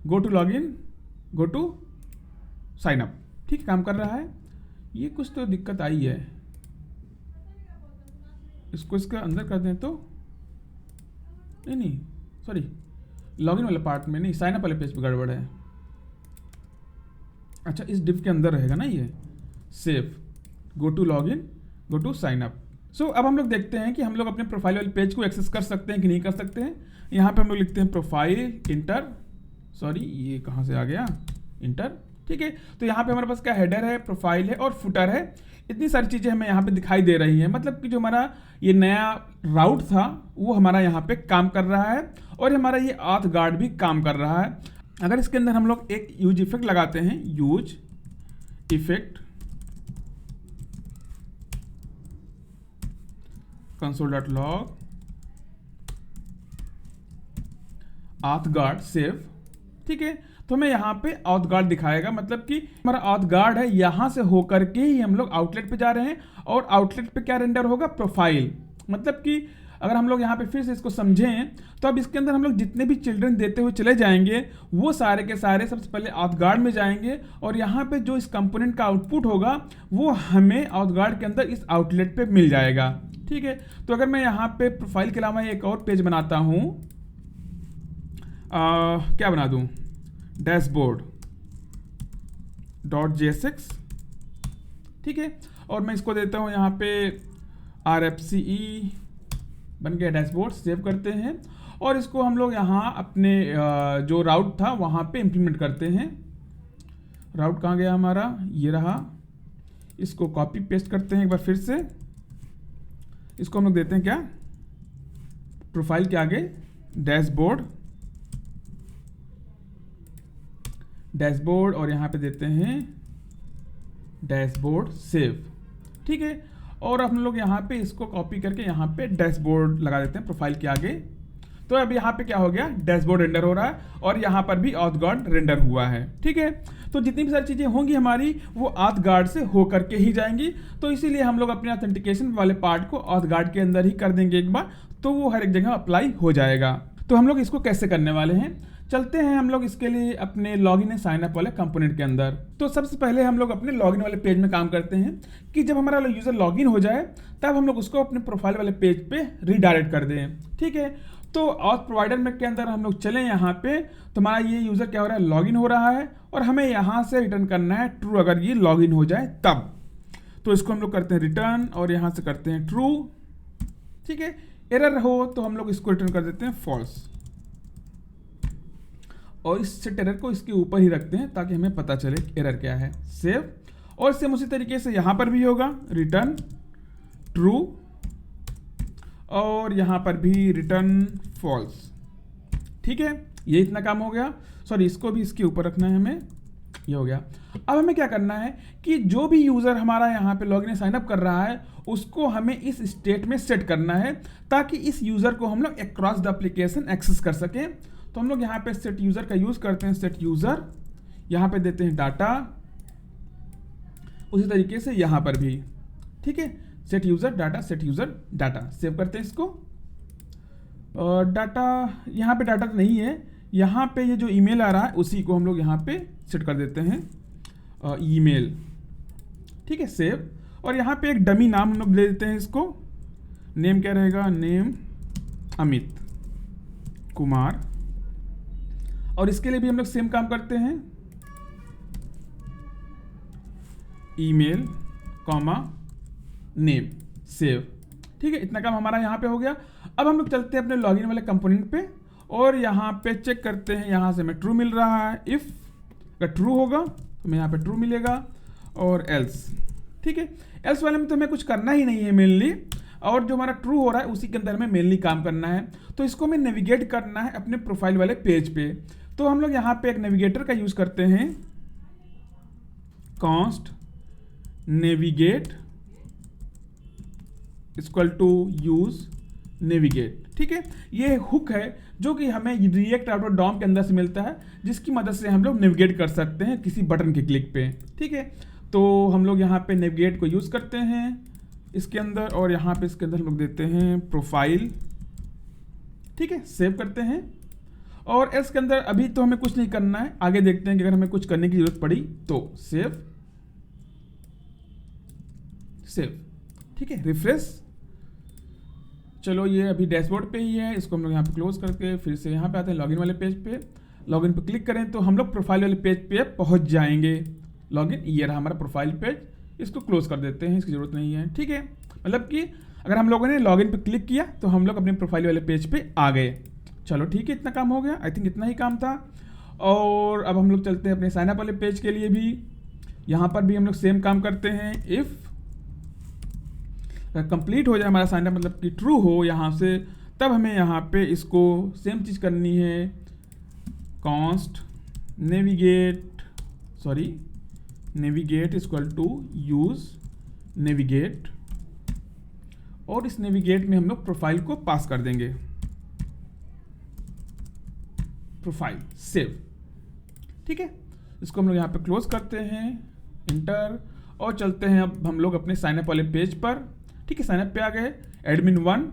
Go to login, go to sign up, ठीक, काम कर रहा है। ये कुछ तो दिक्कत आई है, इसको इसके अंदर कर दें तो नहीं सॉरी, लॉगिन वाले पार्ट में नहीं, साइनअप वाले पेज पे गड़बड़ है। अच्छा, इस डिव के अंदर रहेगा ना ये, save, go to login, go to sign up. So अब हम लोग देखते हैं कि हम लोग अपने प्रोफाइल वाले पेज को एक्सेस कर सकते हैं कि नहीं कर सकते हैं। यहाँ पे हम लोग लिखते हैं प्रोफाइल, इंटर, सॉरी ये कहाँ से आ गया, इंटर, ठीक है। तो यहाँ पे हमारे पास क्या हेडर है, प्रोफाइल है और फुटर है, इतनी सारी चीज़ें हमें यहाँ पे दिखाई दे रही हैं। मतलब कि जो हमारा ये नया राउट था वो हमारा यहाँ पे काम कर रहा है, और हमारा ये ऑथ गार्ड भी काम कर रहा है। अगर इसके अंदर हम लोग एक यूज इफेक्ट लगाते हैं, use effect console.log auth guard save, ठीक है, तो हमें यहाँ पे ऑथ गार्ड दिखाएगा, मतलब कि हमारा ऑथ गार्ड है, यहाँ से होकर के ही हम लोग आउटलेट पे जा रहे हैं और आउटलेट पे क्या रेंडर होगा, प्रोफाइल। मतलब कि अगर हम लोग यहाँ पे फिर से इसको समझें तो अब इसके अंदर हम लोग जितने भी चिल्ड्रन देते हुए चले जाएंगे वो सारे के सारे सबसे पहले ऑथ गार्ड में जाएंगे और यहाँ पे जो इस कंपोनेंट का आउटपुट होगा वो हमें ऑथ गार्ड के अंदर इस आउटलेट पे मिल जाएगा, ठीक है। तो अगर मैं यहाँ पे प्रोफाइल के अलावा एक और पेज बनाता हूँ, क्या बना दूँ, डैशबोर्ड .jsx, ठीक है, और मैं इसको देता हूँ यहाँ पे RFCE, बन गया डैशबोर्ड, सेव करते हैं और इसको हम लोग यहाँ अपने जो राउट था वहाँ पे इम्प्लीमेंट करते हैं। राउट कहाँ गया हमारा, ये रहा, इसको कॉपी पेस्ट करते हैं एक बार फिर से, इसको हम लोग देते हैं क्या, प्रोफाइल के आगे डैशबोर्ड और यहाँ पे देते हैं डैशबोर्ड सेव, ठीक है, और हम लोग यहाँ पे इसको कॉपी करके यहाँ पे डैशबोर्ड लगा देते हैं प्रोफाइल के आगे। तो अब यहाँ पे क्या हो गया, डैशबोर्ड रेंडर हो रहा है और यहाँ पर भी ऑथ गार्ड रेंडर हुआ है, ठीक है। तो जितनी भी सारी चीज़ें होंगी हमारी वो ऑथ गार्ड से हो करके ही जाएंगी, तो इसीलिए हम लोग अपने ऑथेंटिकेशन वाले पार्ट को ऑथ गार्ड के अंदर ही कर देंगे एक बार, तो वो हर एक जगह अप्लाई हो जाएगा। तो हम लोग इसको कैसे करने वाले हैं, चलते हैं हम लोग इसके लिए अपने लॉगिन एंड साइन अप वाले कंपोनेंट के अंदर। तो सबसे पहले हम लोग अपने लॉगिन वाले पेज में काम करते हैं कि जब हमारा यूज़र लॉगिन हो जाए तब हम लोग उसको अपने प्रोफाइल वाले पेज पे रीडायरेक्ट कर दें, ठीक है। तो ऑथ प्रोवाइडर में के अंदर हम लोग चलें यहाँ पे, तो हमारा ये यूज़र क्या हो रहा है, लॉगिन हो रहा है और हमें यहाँ से रिटर्न करना है ट्रू, अगर ये लॉगिन हो जाए तब। तो इसको हम लोग करते हैं रिटर्न और यहाँ से करते हैं ट्रू, ठीक है। एरर हो तो हम लोग इसको रिटर्न कर देते हैं फॉल्स और इस सेट एरर को इसके ऊपर ही रखते हैं ताकि हमें पता चले एरर क्या है, सेव। और सेम उसी तरीके से यहाँ पर भी होगा, रिटर्न ट्रू और यहाँ पर भी रिटर्न फॉल्स, ठीक है। ये इतना काम हो गया, सॉरी इसको भी इसके ऊपर रखना है हमें, ये हो गया। अब हमें क्या करना है कि जो भी यूज़र हमारा यहाँ पे लॉगिन साइन अप कर रहा है उसको हमें इस स्टेट में सेट करना है ताकि इस यूज़र को हम लोग अक्रॉस द एप्लीकेशन एक्सेस कर सकें। तो हम लोग यहाँ पे सेट यूज़र का यूज़ करते हैं, सेट यूज़र, यहाँ पे देते हैं डाटा, उसी तरीके से यहाँ पर भी, ठीक है, set user data, set user data, save करते हैं इसको। और डाटा, यहाँ पे डाटा तो नहीं है, यहाँ पे ये जो ईमेल आ रहा है उसी को हम लोग यहाँ पे सेट कर देते हैं, ईमेल, ठीक है, सेव। और यहाँ पे एक डमी नाम हम लोग ले देते हैं, इसको नेम क्या रहेगा, नेम अमित कुमार, और इसके लिए भी हम लोग सेम काम करते हैं, ईमेल कॉमा नेम, सेव, ठीक है। इतना काम हमारा यहाँ पे हो गया। अब हम लोग चलते हैं अपने लॉगिन वाले कंपोनेंट पे और यहाँ पे चेक करते हैं, यहाँ से हमें ट्रू मिल रहा है, इफ़ अगर ट्रू होगा तो हमें यहाँ पे ट्रू मिलेगा और एल्स, ठीक है। एल्स वाले में तो हमें कुछ करना ही नहीं है मेनली, और जो हमारा ट्रू हो रहा है उसी के अंदर हमें मेनली काम करना है। तो इसको हमें नेविगेट करना है अपने प्रोफाइल वाले पेज पे। तो हम लोग यहाँ पे एक नेविगेटर का यूज़ करते हैं, const navigate equal to use navigate, ठीक है। ये हुक है जो कि हमें रिएक्ट आउट डॉम के अंदर से मिलता है, जिसकी मदद से हम लोग नेविगेट कर सकते हैं किसी बटन के क्लिक पे, ठीक है। तो हम लोग यहाँ पे नेविगेट को यूज़ करते हैं इसके अंदर और यहाँ पे इसके अंदर हम लोग देते हैं प्रोफाइल, ठीक है, सेव करते हैं। और एल्स के अंदर अभी तो हमें कुछ नहीं करना है, आगे देखते हैं कि अगर हमें कुछ करने की जरूरत पड़ी तो सेव, ठीक है, रिफ्रेश। चलो ये अभी डैशबोर्ड पे ही है, इसको हम लोग यहाँ पे क्लोज करके फिर से यहाँ पे आते हैं लॉगिन वाले पेज पे। लॉगिन पे क्लिक करें तो हम लोग प्रोफाइल वाले पेज पे पहुँच जाएंगे। लॉगिन, ये रहा हमारा प्रोफाइल पेज, इसको क्लोज कर देते हैं, इसकी ज़रूरत नहीं है, ठीक है। मतलब कि अगर हम लोगों ने लॉगिन पे क्लिक किया तो हम लोग अपने प्रोफाइल वाले पेज पे आ गए। चलो ठीक है, इतना काम हो गया, आई थिंक इतना ही काम था। और अब हम लोग चलते हैं अपने साइनअप वाले पेज के लिए भी। यहाँ पर भी हम लोग सेम काम करते हैं, इफ़ कंप्लीट हो जाए हमारा साइनअप, मतलब कि ट्रू हो यहाँ से, तब हमें यहाँ पे इसको सेम चीज़ करनी है, const navigate equal to use navigate, और इस नेविगेट में हम लोग प्रोफाइल को पास कर देंगे, प्रोफाइल सेव। ठीक है, इसको हम लोग यहाँ पे क्लोज करते हैं, इंटर, और चलते हैं अब हम लोग अपने साइनअप वाले पेज पर। ठीक है, साइनअप पे आ गए, admin1,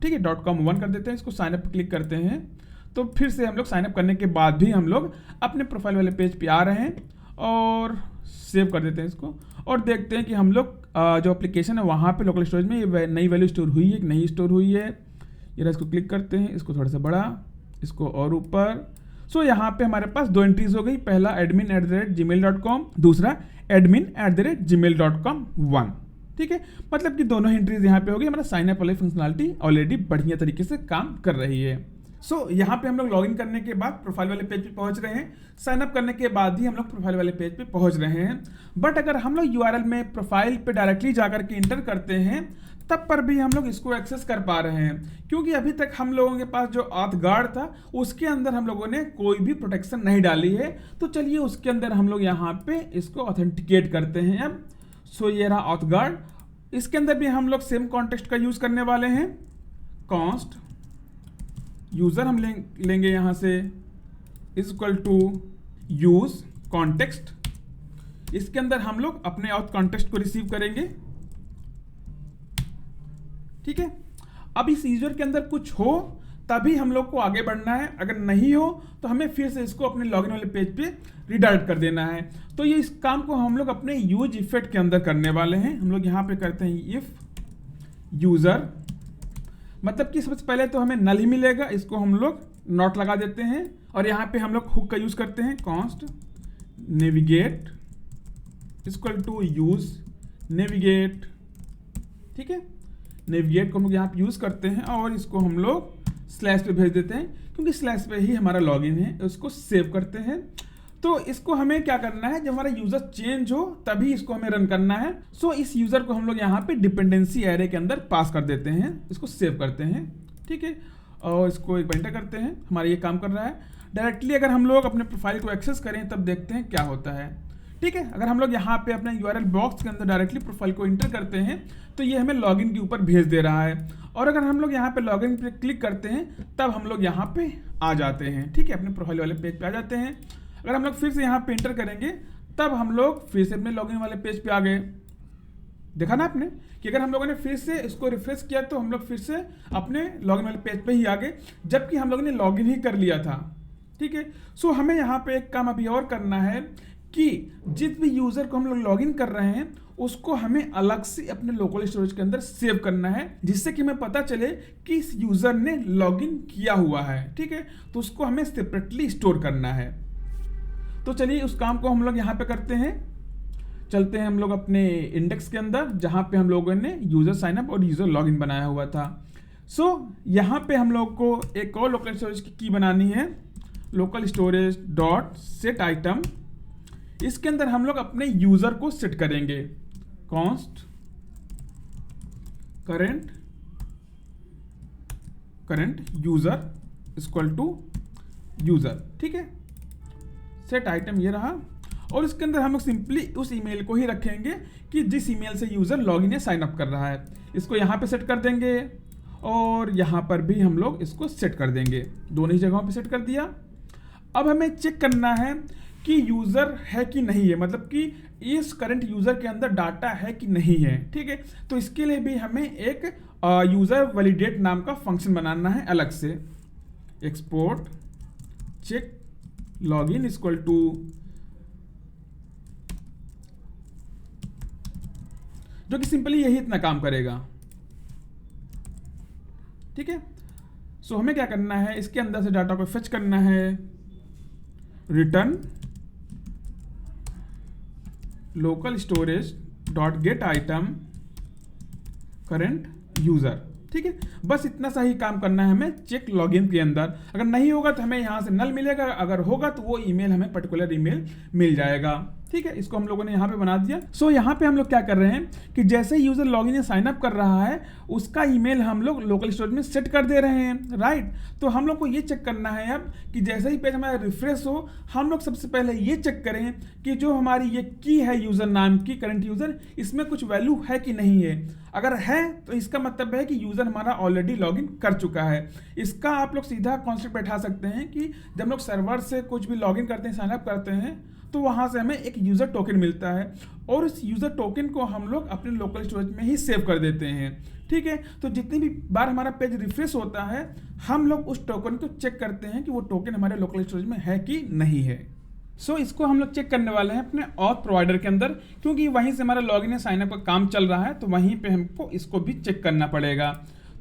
ठीक है, .com1 कर देते हैं, इसको साइनअप पे क्लिक करते हैं। तो फिर से हम लोग साइनअप करने के बाद भी हम लोग अपने प्रोफाइल वाले पेज पे आ रहे हैं और सेव कर देते हैं इसको, और देखते हैं कि हम लोग जो एप्लीकेशन है वहाँ पे लोकल स्टोरेज में ये नई वैल्यू स्टोर हुई है कि नहीं स्टोर हुई है। ये इसको क्लिक करते हैं, इसको थोड़ा सा बड़ा, इसको और ऊपर। सो यहाँ पे हमारे पास 2 एंट्रीज हो गई, पहला admin@gmail.com, दूसरा admin@gmail.com 1। ठीक है, मतलब कि दोनों एंट्रीज यहाँ पे हो गई, हमारा साइनअप वाली फंक्शनलिटी ऑलरेडी बढ़िया तरीके से काम कर रही है। सो यहाँ पे हम लोग लॉगिन करने के बाद प्रोफाइल वाले पेज पे पहुंच रहे हैं, साइनअप करने के बाद ही हम लोग प्रोफाइल वाले पेज पे पहुंच रहे हैं। बट अगर हम लोग यूआरएल में प्रोफाइल पे डायरेक्टली जाकर के इंटर करते हैं तब पर भी हम लोग इसको एक्सेस कर पा रहे हैं, क्योंकि अभी तक हम लोगों के पास जो ऑथ गार्ड था उसके अंदर हम लोगों ने कोई भी प्रोटेक्शन नहीं डाली है। तो चलिए उसके अंदर हम लोग यहाँ पे इसको ऑथेंटिकेट करते हैं अब। सो ये रहा ऑथ गार्ड, इसके अंदर भी हम लोग सेम कॉन्टेक्स्ट का यूज करने वाले हैं, कॉन्स्ट यूजर हम लेंगे यहाँ से is equal to use context, इसके अंदर हम लोग अपने ऑथ कॉन्टेक्स्ट को रिसीव करेंगे। ठीक है, अब इस यूजर के अंदर कुछ हो तभी हम लोग को आगे बढ़ना है, अगर नहीं हो तो हमें फिर से इसको अपने लॉगिन वाले पेज पे रिडायरेक्ट कर देना है। तो ये इस काम को हम लोग अपने यूज इफेक्ट के अंदर करने वाले हैं। हम लोग यहाँ पे करते हैं इफ यूजर, मतलब कि सबसे पहले तो हमें नल ही मिलेगा, इसको हम लोग नॉट लगा देते हैं, और यहाँ पे हम लोग हुक का यूज करते हैं, const navigate equal to use navigate. ठीक है, नेविगेट को हम लोग यहाँ पे यूज करते हैं और इसको हम लोग स्लैश पे भेज देते हैं, क्योंकि स्लैश पे ही हमारा लॉगिन है। उसको सेव करते हैं। तो इसको हमें क्या करना है, जब हमारा यूजर चेंज हो तभी इसको हमें रन करना है। सो इस यूजर को हम लोग यहाँ पे डिपेंडेंसी एरे के अंदर पास कर देते हैं, इसको सेव करते हैं। ठीक है, और इसको एक एंटर करते हैं, हमारा ये काम कर रहा है। डायरेक्टली अगर हम लोग अपने प्रोफाइल को एक्सेस करें तब देखते हैं क्या होता है। ठीक है, अगर हम लोग यहाँ पे अपने यूआरएल बॉक्स के अंदर डायरेक्टली प्रोफाइल को इंटर करते हैं तो ये हमें लॉगिन के ऊपर भेज दे रहा है, और अगर हम लोग यहाँ पे लॉगिन पे क्लिक करते हैं तब हम लोग यहाँ पे आ जाते हैं। ठीक है, अपने प्रोफाइल वाले पेज पे आ जाते हैं। अगर हम लोग फिर से यहाँ पे इंटर करेंगे तब हम लोग फिर से अपने लॉगिन वाले पेज पे आ गए। देखा ना आपने कि अगर हम लोगों ने फिर से इसको रिफ्रेश किया तो हम लोग फिर से अपने लॉगिन वाले पेज पे ही आ गए, जबकि हम लोगों ने लॉगिन ही कर लिया था। ठीक है, सो हमें यहाँ पे एक काम अभी और करना है कि जिस भी यूजर को हम लोग लॉगिन कर रहे हैं उसको हमें अलग से अपने लोकल स्टोरेज के अंदर सेव करना है, जिससे कि हमें पता चले कि इस यूजर ने लॉगिन किया हुआ है। ठीक है, तो उसको हमें सेपरेटली स्टोर करना है। तो चलिए उस काम को हम लोग यहाँ पे करते हैं। चलते हैं हम लोग अपने इंडेक्स के अंदर, जहाँ पे हम लोगों ने यूजर साइनअप और यूजर लॉगिन बनाया हुआ था। सो यहाँ पे हम लोग को एक और लोकल स्टोरेज की की बनानी है, local storage dot set item. इसके अंदर हम लोग अपने यूजर को सेट करेंगे, const current user equal to user. ठीक है, सेट आइटम ये रहा, और इसके अंदर हम लोग सिंपली उस ईमेल को ही रखेंगे कि जिस ईमेल से यूजर लॉगिन या साइन अप कर रहा है। इसको यहाँ पे सेट कर देंगे और यहाँ पर भी हम लोग इसको सेट कर देंगे, दोनों ही जगहों पे सेट कर दिया। अब हमें चेक करना है कि यूजर है कि नहीं है, मतलब कि इस करंट यूजर के अंदर डाटा है कि नहीं है। ठीक है, तो इसके लिए भी हमें एक यूजर वैलिडेट नाम का फंक्शन बनाना है अलग से, export check login equal to जो कि सिंपली यही इतना काम करेगा। ठीक है, सो हमें क्या करना है, इसके अंदर से डाटा को फेच करना है, return local storage dot get item current user. ठीक है, बस इतना सा ही काम करना है हमें चेक लॉगिन के अंदर। अगर नहीं होगा तो हमें यहाँ से नल मिलेगा, अगर होगा तो वो ईमेल हमें पर्टिकुलर ईमेल मिल जाएगा। ठीक है, इसको हम लोगों ने यहाँ पे बना दिया। सो यहाँ पे हम लोग क्या कर रहे हैं कि जैसे ही यूजर लॉगिन या साइन अप कर रहा है उसका ईमेल हम लोग लोकल स्टोरेज में सेट कर दे रहे हैं, राइट। तो हम लोग को ये चेक करना है अब कि जैसे ही पेज हमारा रिफ्रेश हो, हम लोग सबसे पहले ये चेक करें कि जो हमारी ये की है यूजर नाम की, करंट यूजर, इसमें कुछ वैल्यू है कि नहीं है। अगर है तो इसका मतलब है कि यूजर हमारा ऑलरेडी लॉगिन कर चुका है। इसका आप लोग सीधा कॉन्सेप्ट बैठा सकते हैं कि जब हम लोग सर्वर से कुछ भी लॉगिन करते हैं, साइन अप करते हैं, तो वहाँ से हमें एक यूज़र टोकन मिलता है और उस यूज़र टोकन को हम लोग अपने लोकल स्टोरेज में ही सेव कर देते हैं, ठीक है। तो जितनी भी बार हमारा पेज रिफ्रेश होता है हम लोग उस टोकन को चेक करते हैं कि वो टोकन हमारे लोकल स्टोरेज में है कि नहीं है। सो इसको हम लोग चेक करने वाले हैं अपने ऑथ प्रोवाइडर के अंदर, क्योंकि वहीं से हमारा लॉगिन या साइनअप का काम चल रहा है, तो वहीं पे हमको इसको भी चेक करना पड़ेगा।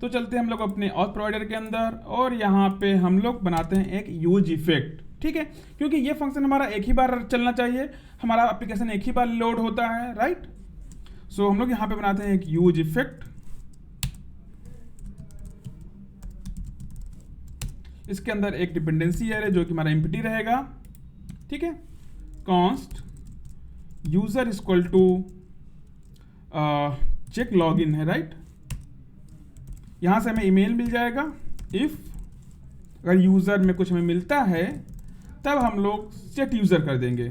तो चलते हैं हम लोग अपने ऑथ प्रोवाइडर के अंदर और यहाँ पे हम लोग बनाते हैं एक यूज इफेक्ट, ठीक है, क्योंकि ये फंक्शन हमारा एक ही बार चलना चाहिए, हमारा एप्लीकेशन एक ही बार लोड होता है, राइट। सो हम लोग यहाँ पे बनाते हैं एक यूज इफेक्ट। इसके अंदर एक डिपेंडेंसी है जो कि हमारा एम्प्टी रहेगा, ठीक है। Const user equal to check login है, राइट। यहां से हमें ईमेल मिल जाएगा। इफ अगर यूजर में कुछ हमें मिलता है तब हम लोग सेट यूजर कर देंगे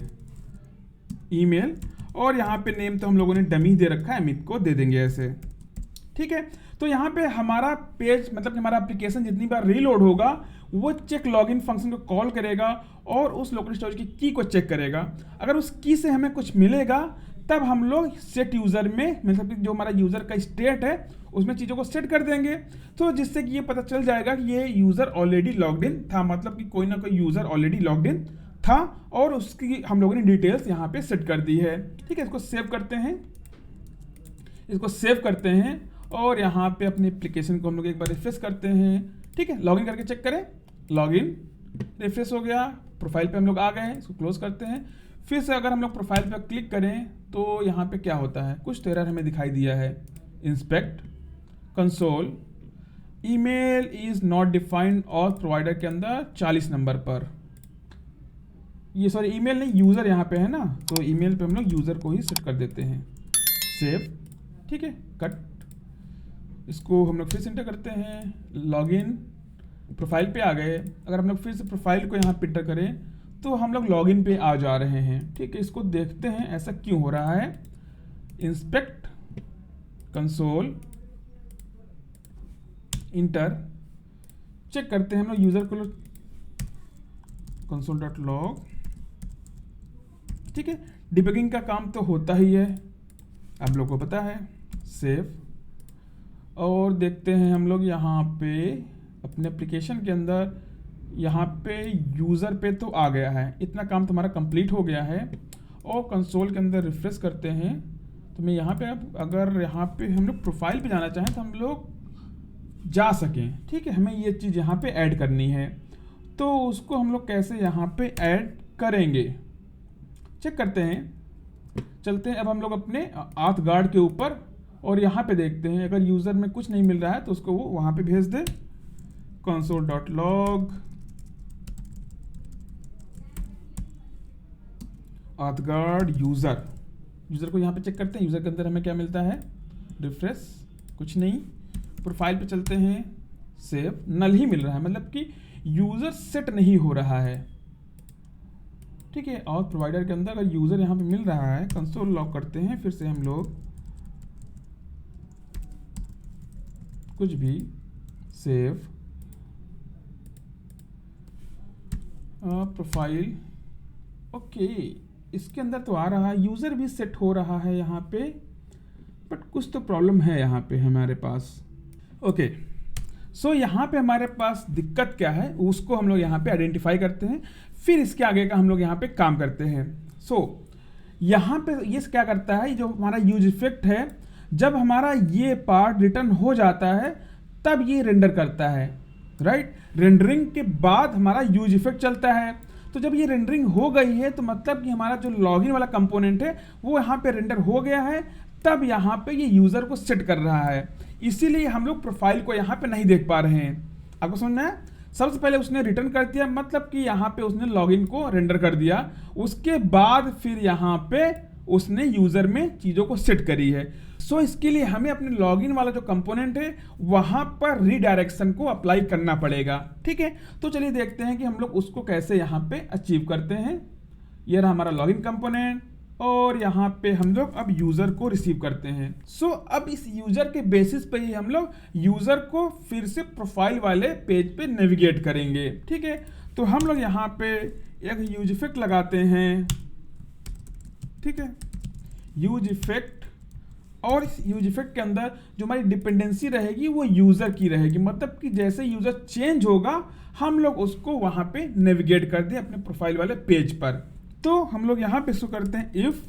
ईमेल, और यहाँ पे नेम तो हम लोगों ने डमी दे रखा है, अमित को दे देंगे ऐसे, ठीक है। तो यहाँ पे हमारा पेज मतलब कि हमारा एप्लीकेशन जितनी बार रीलोड होगा वो चेक लॉगिन फंक्शन को कॉल करेगा और उस लोकल स्टोरेज की को चेक करेगा। अगर उस की से हमें कुछ मिलेगा तब हम लोग सेट यूज़र में मतलब कि जो हमारा यूज़र का स्टेट है उसमें चीज़ों को सेट कर देंगे, तो जिससे कि ये पता चल जाएगा कि ये यूज़र ऑलरेडी लॉग्ड इन था, मतलब कि कोई ना कोई यूज़र ऑलरेडी लॉग्ड इन था और उसकी हम लोगों ने डिटेल्स यहाँ पे सेट कर दी है, ठीक है। इसको सेव करते हैं, इसको सेव करते हैं और यहाँ पे अपने एप्लीकेशन को हम लोग एक बार रिफ्रेश करते हैं, ठीक है। लॉगिन करके चेक करें, लॉगिन रिफ्रेश हो गया, प्रोफाइल पे हम लोग आ गए, इसको क्लोज करते हैं। फिर से अगर हम लोग प्रोफाइल पे क्लिक करें तो यहाँ पे क्या होता है, कुछ एरर हमें दिखाई दिया है। Inspect console email is not defined auth provider के अंदर 40 नंबर पर, ये सॉरी ईमेल नहीं यूज़र यहाँ पे है ना, तो ईमेल पे हम लोग यूज़र को ही सेट कर देते हैं। सेव, ठीक है, कट। इसको हम लोग फिर से एंटर करते हैं, लॉगिन, प्रोफाइल पे आ गए। अगर हम लोग फिर से प्रोफाइल को यहाँ पे एंटर करें तो हम लोग लॉगिन पे आ जा रहे हैं, ठीक है। इसको देखते हैं ऐसा क्यों हो रहा है। इंस्पेक्ट कंसोल इंटर, चेक करते हैं हम लोग यूज़र को, कंसोल डॉट लॉग, ठीक है। डिबगिंग का काम तो होता ही है, आप लोग को पता है। सेव, और देखते हैं हम लोग यहाँ पे अपने एप्लीकेशन के अंदर, यहाँ पे यूज़र पे तो आ गया है, इतना काम तो हमारा कंप्लीट हो गया है। और कंसोल के अंदर रिफ्रेश करते हैं तो मैं यहाँ पे अगर यहाँ पे हम लोग प्रोफाइल पे जाना चाहें तो हम लोग जा सकें, ठीक है। हमें ये चीज़ यहाँ पे ऐड करनी है, तो उसको हम लोग कैसे यहाँ पे ऐड करेंगे चेक करते हैं। चलते हैं अब हम लोग अपने आथ गार्ड के ऊपर और यहाँ पे देखते हैं अगर यूज़र में कुछ नहीं मिल रहा है तो उसको वो वहाँ पे भेज दे। कंसोल डॉट लॉग आथ गार्ड यूज़र, यूज़र को यहाँ पे चेक करते हैं। यूज़र के अंदर हमें क्या मिलता है, रिफ्रेश, कुछ नहीं। प्रोफाइल पे चलते हैं, सेव, नल ही मिल रहा है, मतलब कि यूज़र सेट नहीं हो रहा है, ठीक है। और प्रोवाइडर के अंदर अगर यूज़र यहाँ पे मिल रहा है, कंसोल लॉग करते हैं, फिर से हम लोग कुछ भी, सेव, प्रोफाइल, ओके, इसके अंदर तो आ रहा है, यूज़र भी सेट हो रहा है यहाँ पे, बट कुछ तो प्रॉब्लम है यहाँ पे हमारे पास। ओके, सो यहाँ पे हमारे पास दिक्कत क्या है उसको हम लोग यहाँ पे आइडेंटिफाई करते हैं, फिर इसके आगे का हम लोग यहाँ पे काम करते हैं। सो यहाँ पे ये क्या करता है, जो हमारा यूज इफेक्ट है, जब हमारा ये पार्ट रिटर्न हो जाता है तब ये रेंडर करता है, राइट। रेंडरिंग के बाद हमारा यूज इफेक्ट चलता है, तो जब ये रेंडरिंग हो गई है तो मतलब कि हमारा जो लॉगिन वाला कंपोनेंट है वो यहाँ पे रेंडर हो गया है, तब यहाँ पे ये यूज़र को सेट कर रहा है। इसीलिए हम लोग प्रोफाइल को यहाँ पे नहीं देख पा रहे हैं, आपको समझना है। सबसे पहले उसने रिटर्न कर दिया, मतलब कि यहाँ पे उसने लॉगिन को रेंडर कर दिया। उसके बाद फिर यहाँ पे उसने यूजर में चीजों को सेट करी है। सो इसके लिए हमें अपने लॉगिन वाला जो कंपोनेंट है वहां पर रीडायरेक्शन को अप्लाई करना पड़ेगा। ठीक है, तो चलिए देखते हैं कि हम लोग उसको कैसे यहाँ पे अचीव करते हैं। ये रहा हमारा लॉगिन कंपोनेंट और यहाँ पे हम लोग अब यूजर को रिसीव करते हैं। सो अब इस यूजर के बेसिस पे ही हम लोग यूजर को फिर से प्रोफाइल वाले पेज पे नेविगेट करेंगे। ठीक है, तो हम लोग यहाँ पे एक यूज इफेक्ट लगाते हैं। ठीक है, यूज इफेक्ट, और इस यूज इफेक्ट के अंदर जो हमारी डिपेंडेंसी रहेगी वो यूजर की रहेगी, मतलब कि जैसे यूजर चेंज होगा हम लोग उसको वहां पे नेविगेट कर दें अपने प्रोफाइल वाले पेज पर। तो हम लोग यहाँ पे इसको करते हैं इफ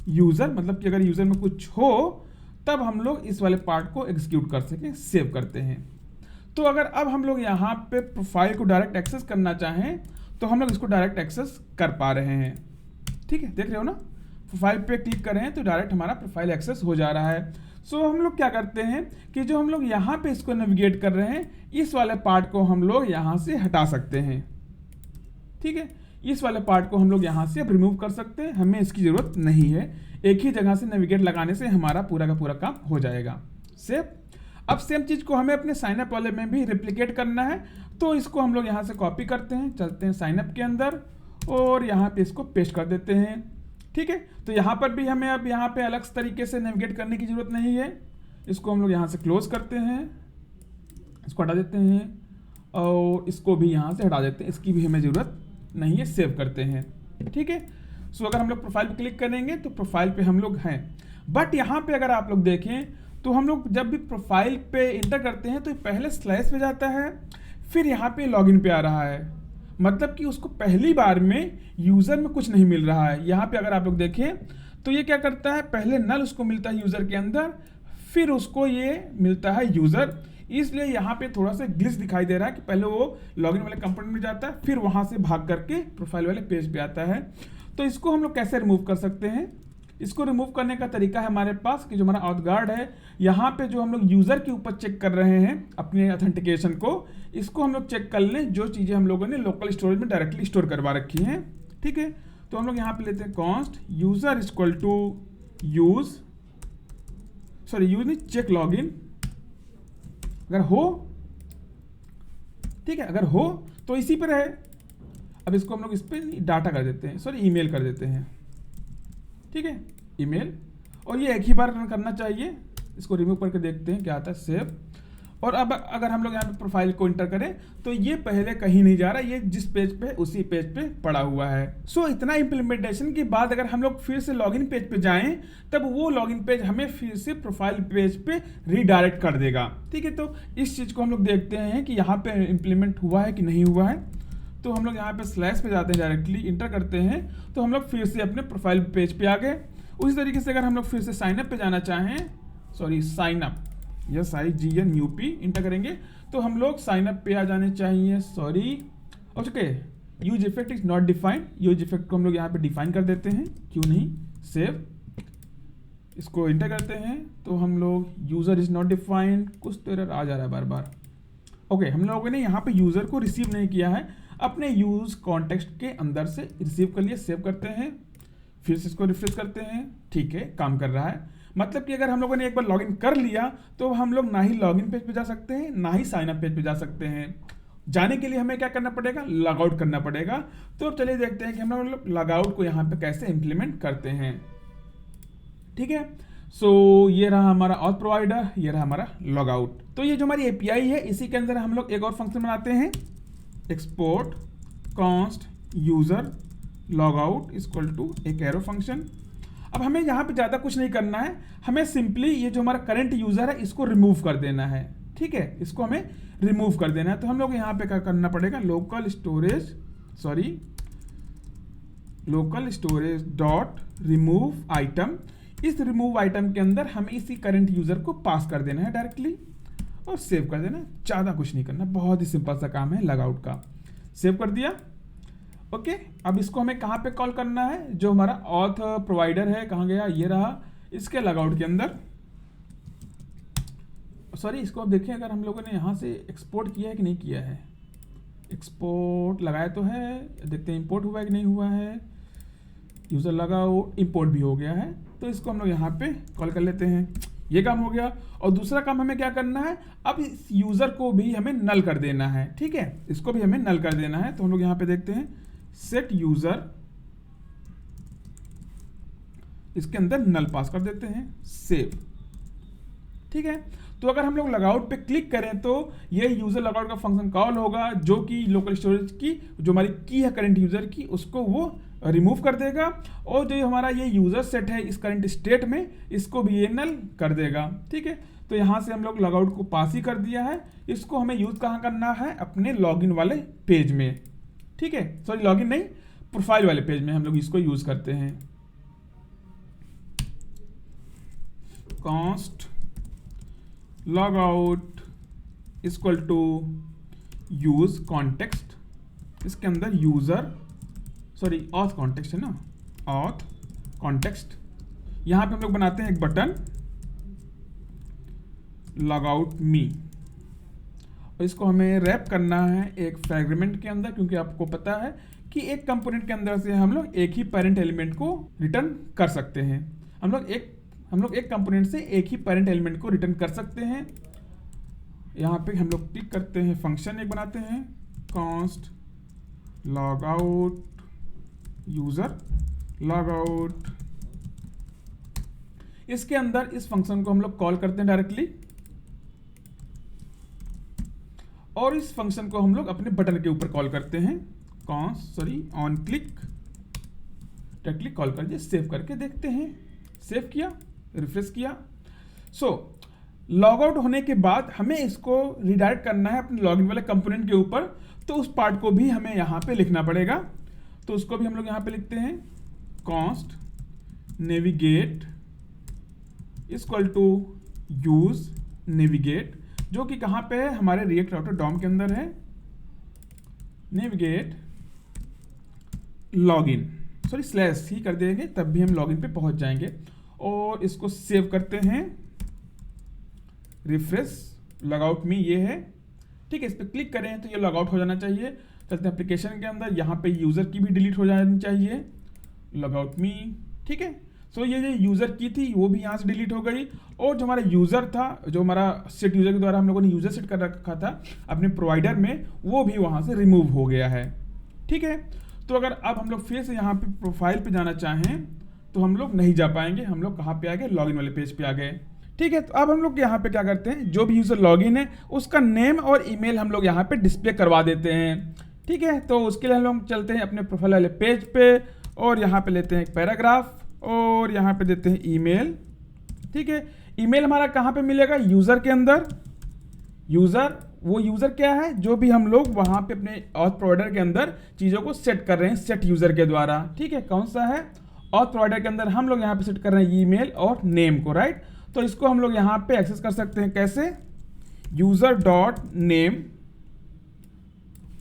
यूजर, मतलब कि अगर यूजर में कुछ हो तब हम लोग इस वाले पार्ट को एग्जीक्यूट कर सकें, सेव करते हैं। तो अगर अब हम लोग यहाँ पे प्रोफाइल को डायरेक्ट एक्सेस करना चाहें तो हम लोग इसको डायरेक्ट एक्सेस कर पा रहे हैं। ठीक है, देख रहे हो ना, प्रोफाइल पे क्लिक कर रहे हैं तो डायरेक्ट हमारा प्रोफाइल एक्सेस हो जा रहा है। सो हम लोग क्या करते हैं कि जो हम लोग यहाँ पे इसको नेविगेट कर रहे हैं इस वाले पार्ट को हम लोग यहाँ से हटा सकते हैं। ठीक है, इस वाले पार्ट को हम लोग यहाँ से अब रिमूव कर सकते हैं, हमें इसकी जरूरत नहीं है। एक ही जगह से नेविगेट लगाने से हमारा पूरा का पूरा काम हो जाएगा। सेव। अब सेम चीज को हमें अपने साइनअप वाले में भी रिप्लिकेट करना है, तो इसको हम लोग यहाँ से कॉपी करते हैं, चलते हैं साइनअप के अंदर और यहाँ पे इसको पेस्ट कर देते हैं। ठीक है, तो यहाँ पर भी हमें अब यहाँ पे अलग तरीके से नेविगेट करने की जरूरत नहीं है। इसको हम लोग यहाँ से क्लोज करते हैं, इसको हटा देते हैं और इसको भी यहाँ से हटा देते हैं, इसकी भी हमें जरूरत नहीं है, सेव करते हैं। ठीक है, सो अगर हम लोग प्रोफाइल पे क्लिक करेंगे तो प्रोफाइल पे हम लोग हैं, बट यहाँ पे अगर आप लोग देखें तो हम लोग जब भी प्रोफाइल पे इंटर करते हैं तो पहले स्लैश पे जाता है, फिर यहाँ पे लॉगिन पे आ रहा है, मतलब कि उसको पहली बार में यूजर में कुछ नहीं मिल रहा है। यहाँ पे अगर आप लोग देखें तो ये क्या करता है, पहले नल उसको मिलता है यूजर के अंदर, फिर उसको ये मिलता है यूजर। इसलिए यहाँ पे थोड़ा सा ग्लिच दिखाई दे रहा है कि पहले वो लॉगिन वाले कंपोनेंट में जाता है, फिर वहां से भाग करके प्रोफाइल वाले पेज पे आता है। तो इसको हम लोग कैसे रिमूव कर सकते हैं? इसको रिमूव करने का तरीका है हमारे पास कि जो हमारा ऑथ गार्ड है, यहाँ पे जो हम लोग यूजर के ऊपर चेक कर रहे हैं अपने ऑथेंटिकेशन को, इसको हम लोग चेक कर लें जो चीजें हम लोगों ने लोकल स्टोरेज में डायरेक्टली स्टोर करवा रखी हैं। ठीक है, तो हम लोग यहाँ पे लेते हैं const user equal to use नहीं, चेक लॉगिन। अगर हो, ठीक है, अगर हो तो इसी पर है। अब इसको हम लोग इस पर डाटा कर देते हैं, ईमेल कर देते हैं। ठीक है, ईमेल, और ये एक ही बार रन करना चाहिए। इसको रिमूव करके देखते हैं क्या आता है, सेव। और अब अगर हम लोग यहाँ पे प्रोफाइल को इंटर करें तो ये पहले कहीं नहीं जा रहा, ये जिस पेज पे उसी पेज पे पड़ा हुआ है। सो इतना इम्प्लीमेंटेशन के बाद अगर हम लोग फिर से लॉगिन पेज पे जाएं तब वो लॉगिन पेज हमें फिर से प्रोफाइल पेज पे रीडायरेक्ट कर देगा। ठीक है, तो इस चीज को हम लोग देखते हैं कि यहाँ पे इम्प्लीमेंट हुआ है कि नहीं हुआ है। तो हम लोग यहाँ पे स्लैश पे जाते हैं, डायरेक्टली इंटर करते हैं तो हम लोग फिर से अपने प्रोफाइल पेज पे आ गए। उसी तरीके से अगर हम लोग फिर से साइनअप पे जाना चाहें, साइनअप, SIGNUP इंटर करेंगे तो हम लोग साइनअप पे आ जाने चाहिए। Okay, use effect is not defined, use effect को हम लोग यहाँ पे डिफाइन कर देते हैं, क्यों नहीं, सेव। इसको इंटर करते हैं तो हम लोग यूजर इज नॉट डिफाइंड, कुछ तो एरर आ जा रहा है बार बार। ओके, हम लोगों ने यहाँ पे यूजर को रिसीव नहीं किया है, अपने यूज कॉन्टेक्स्ट के अंदर से रिसीव कर लिए, सेव करते हैं, फिर से इसको रिफ्रेश करते हैं। ठीक है, काम कर रहा है। मतलब कि अगर हम लोगों ने एक बार लॉगिन कर लिया तो हम लोग ना ही लॉगिन पेज पे जा सकते हैं ना ही साइन अप पेज पे जा सकते हैं। जाने के लिए हमें क्या करना पड़ेगा, लॉग आउट करना पड़ेगा। तो चलिए देखते हैं कि हम लोग लॉग आउट को यहाँ पे कैसे इंप्लीमेंट करते हैं। ठीक है, सो ये रहा हमारा ऑथ प्रोवाइडर, ये रहा हमारा लॉग आउट। तो ये जो हमारी एपीआई है इसी के अंदर हम लोग एक और फंक्शन बनाते हैं, export const user log out equal to एक एरो फंक्शन। अब हमें यहाँ पे ज़्यादा कुछ नहीं करना है, हमें सिंपली ये जो हमारा करंट यूजर है इसको रिमूव कर देना है। ठीक है, इसको हमें रिमूव कर देना है। तो हम लोग यहाँ पे क्या करना पड़ेगा, local storage dot remove item. इस रिमूव आइटम के अंदर हमें इसी करंट यूजर को पास कर देना है डायरेक्टली और सेव कर देना। ज़्यादा कुछ नहीं करना, बहुत ही सिंपल सा काम है लॉग आउट का। सेव कर दिया। ओके, अब इसको हमें कहाँ पे कॉल करना है, जो हमारा ऑथ प्रोवाइडर है, कहाँ गया, ये रहा, इसके लॉग आउट के अंदर। इसको अब देखिए अगर हम लोगों ने यहाँ से एक्सपोर्ट किया है कि नहीं किया है। एक्सपोर्ट लगाया तो है, देखते हैं इंपोर्ट हुआ है कि नहीं हुआ है। यूज़र लगाओ, इंपोर्ट भी हो गया है, तो इसको हम लोग यहाँ पे कॉल कर लेते हैं। ये काम हो गया। और दूसरा काम हमें क्या करना है, अब इस यूज़र को भी हमें नल कर देना है, ठीक है, इसको भी हमें नल कर देना है। तो हम लोग यहाँ पे देखते हैं सेट यूज़र, इसके अंदर नल पास कर देते हैं, सेव, ठीक है। तो अगर हम लोग लॉगआउट पे क्लिक करें तो ये यूज़र लॉगआउट का फंक्शन कॉल होगा, जो कि लोकल स्टोरेज की जो हमारी की है करंट यूज़र की, उसको वो रिमूव कर देगा। और जो हमारा ये यूज़र सेट है इस करंट स्टेट में, इसको भी ये नल कर देगा, ठीक है। तो यहाँ से हम लोग लॉगआउट को पास ही कर दिया है। इसको हमें यूज़ कहाँ करना है, अपने लॉगिन वाले पेज में, ठीक है, सॉरी लॉगिन नहीं, प्रोफाइल वाले पेज में हम लोग इसको यूज़ करते हैं। Const logout equal to use context, इसके अंदर यूज़र सॉरी ऑथ कॉन्टेक्स्ट है ना, ऑथ कॉन्टेक्स्ट। यहाँ पे हम लोग बनाते हैं एक बटन लॉगआउट मी, और इसको हमें रैप करना है एक फ्रेगमेंट के अंदर, क्योंकि आपको पता है कि एक कंपोनेंट के अंदर से हम लोग एक ही पेरेंट एलिमेंट को रिटर्न कर सकते हैं। हम लोग एक कंपोनेंट से एक ही पेरेंट एलिमेंट को रिटर्न कर सकते हैं। यहाँ पे हम लोग क्लिक करते हैं, फंक्शन एक बनाते हैं कॉन्स्ट लॉगआउट यूज़र लॉगआउट, इसके अंदर इस फंक्शन को हम लोग कॉल करते हैं डायरेक्टली, और इस फंक्शन को हम लोग अपने बटन के ऊपर कॉल करते हैं ऑन क्लिक, डायरेक्टली कॉल करके सेव करके देखते हैं। सेव किया, रिफ्रेश किया। लॉग आउट होने के बाद हमें इसको रिडायरेक्ट करना है अपने लॉगिन वाले कंपोनेंट के ऊपर, तो उस पार्ट को भी हमें यहाँ पे लिखना पड़ेगा। तो उसको भी हम लोग यहाँ पे लिखते हैं const navigate equal to use navigate, जो कि कहाँ पे है, हमारे रिएक्ट राउटर डॉम के अंदर है। नेविगेट लॉगिन, सॉरी स्लैश ही कर देंगे, तब भी हम लॉगिन पे पहुंच जाएंगे। और इसको सेव करते हैं, रिफ्रेश लॉगआउट मी ये है, ठीक है। इस पर क्लिक करें तो ये लॉगआउट हो जाना चाहिए। चलते हैं एप्लीकेशन के अंदर, यहाँ पे यूज़र की भी डिलीट हो जानी चाहिए, लॉगआउट मी, ठीक है। सो ये जो यूज़र की थी वो भी यहाँ से डिलीट हो गई, और जो हमारा यूज़र था, जो हमारा सेट यूज़र के द्वारा हम लोगों ने यूज़र सेट कर रखा था अपने प्रोवाइडर में, वो भी वहाँ से रिमूव हो गया है, ठीक है। तो अगर अब हम लोग फिर से यहाँ पे प्रोफाइल पे जाना चाहें तो हम लोग नहीं जा पाएंगे। हम लोग कहाँ पे आ गए, लॉगिन वाले पेज पे आ गए, ठीक है। तो अब हम लोग यहाँ पे क्या करते हैं, जो भी यूज़र लॉगिन है उसका नेम और ईमेल हम लोग यहाँ पे डिस्प्ले करवा देते हैं, ठीक है। तो उसके लिए हम लोग चलते हैं अपने प्रोफाइल वाले पेज पे, और यहाँ पे लेते हैं एक पैराग्राफ, और यहाँ पे देते हैं ईमेल, ठीक है। ईमेल हमारा कहाँ पे मिलेगा, यूज़र के अंदर। यूज़र, वो यूज़र क्या है, जो भी हम लोग वहाँ पे अपने ऑथ प्रोवाइडर के अंदर चीज़ों को सेट कर रहे हैं सेट यूज़र के द्वारा, ठीक है। कौन सा है, ऑथ प्रोवाइडर के अंदर हम लोग यहाँ पे सेट कर रहे हैं ईमेल और नेम को, राइट। तो इसको हम लोग यहाँ पे एक्सेस कर सकते हैं कैसे, यूज़र डॉट नेम,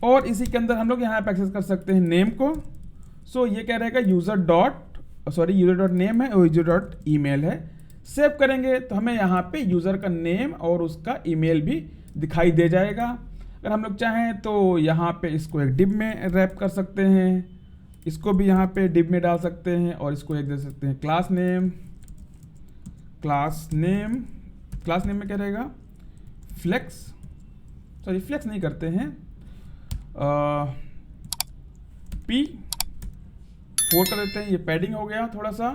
और इसी के अंदर हम लोग यहाँ पे एक्सेस कर सकते हैं नेम को। सो ये क्या रहेगा, यूज़र डॉट नेम है और यूज़र डॉट ईमेल है। सेव करेंगे तो हमें यहाँ पे यूज़र का नेम और उसका ईमेल भी दिखाई दे जाएगा। अगर हम लोग चाहें तो यहाँ पे इसको एक डिव में रैप कर सकते हैं, इसको भी यहाँ पे डिव में डाल सकते हैं, और इसको एक दे सकते हैं क्लास नेम में क्या रहेगा, फ्लेक्स नहीं करते हैं, P4 कर देते हैं। ये पैडिंग हो गया थोड़ा सा,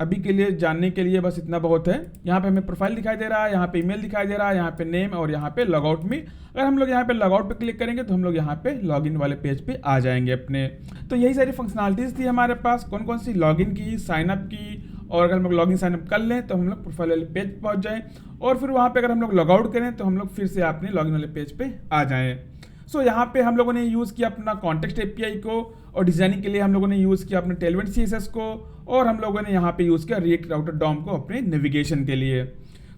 अभी के लिए जानने के लिए बस इतना बहुत है। यहाँ पे हमें प्रोफाइल दिखाई दे रहा है, यहाँ पे ईमेल दिखाई दे रहा है, यहाँ पे नेम, और यहाँ पे लॉगआउट में। अगर हम लोग यहाँ पे लॉगआउट पे क्लिक करेंगे तो हम लोग यहाँ पे लॉगिन वाले पेज पे आ जाएंगे अपने। तो यही सारी फंक्शनलिटीज़ थी हमारे पास, कौन कौन सी, लॉगिन की, साइनअप की, और अगर हम लोग लॉगिन साइनअप कर लें तो हम लोग प्रोफाइल वाले पेज पे पहुँच जाएँ, और फिर वहाँ पे अगर हम लोग लॉगआउट करें तो हम लोग फिर से अपने लॉगिन वाले पेज पे आ जाएँ। सो यहाँ पे हम लोगों ने यूज़ किया अपना कॉन्टेक्स्ट एपीआई को, और डिजाइनिंग के लिए हम लोगों ने यूज़ किया अपने टेलविंड सीएसएस को, और हम लोगों ने यहाँ पे यूज़ किया रिएक्ट राउटर डॉम को अपने नेविगेशन के लिए।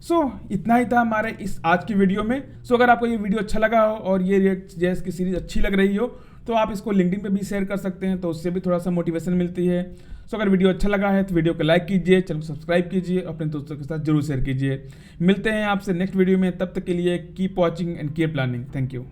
सो इतना ही था हमारे इस आज की वीडियो में। सो अगर आपको ये वीडियो अच्छा लगा हो और ये रिएक्ट जेएस की सीरीज अच्छी लग रही हो तो आप इसको लिंक्डइन पे भी शेयर कर सकते हैं, तो उससे भी थोड़ा सा मोटिवेशन मिलती है। सो अगर वीडियो अच्छा लगा है तो वीडियो को लाइक कीजिए, चैनल को सब्सक्राइब कीजिए, अपने दोस्तों के साथ जरूर शेयर कीजिए। मिलते हैं आपसे नेक्स्ट वीडियो में, तब तक के लिए keep watching and keep planning. Thank you.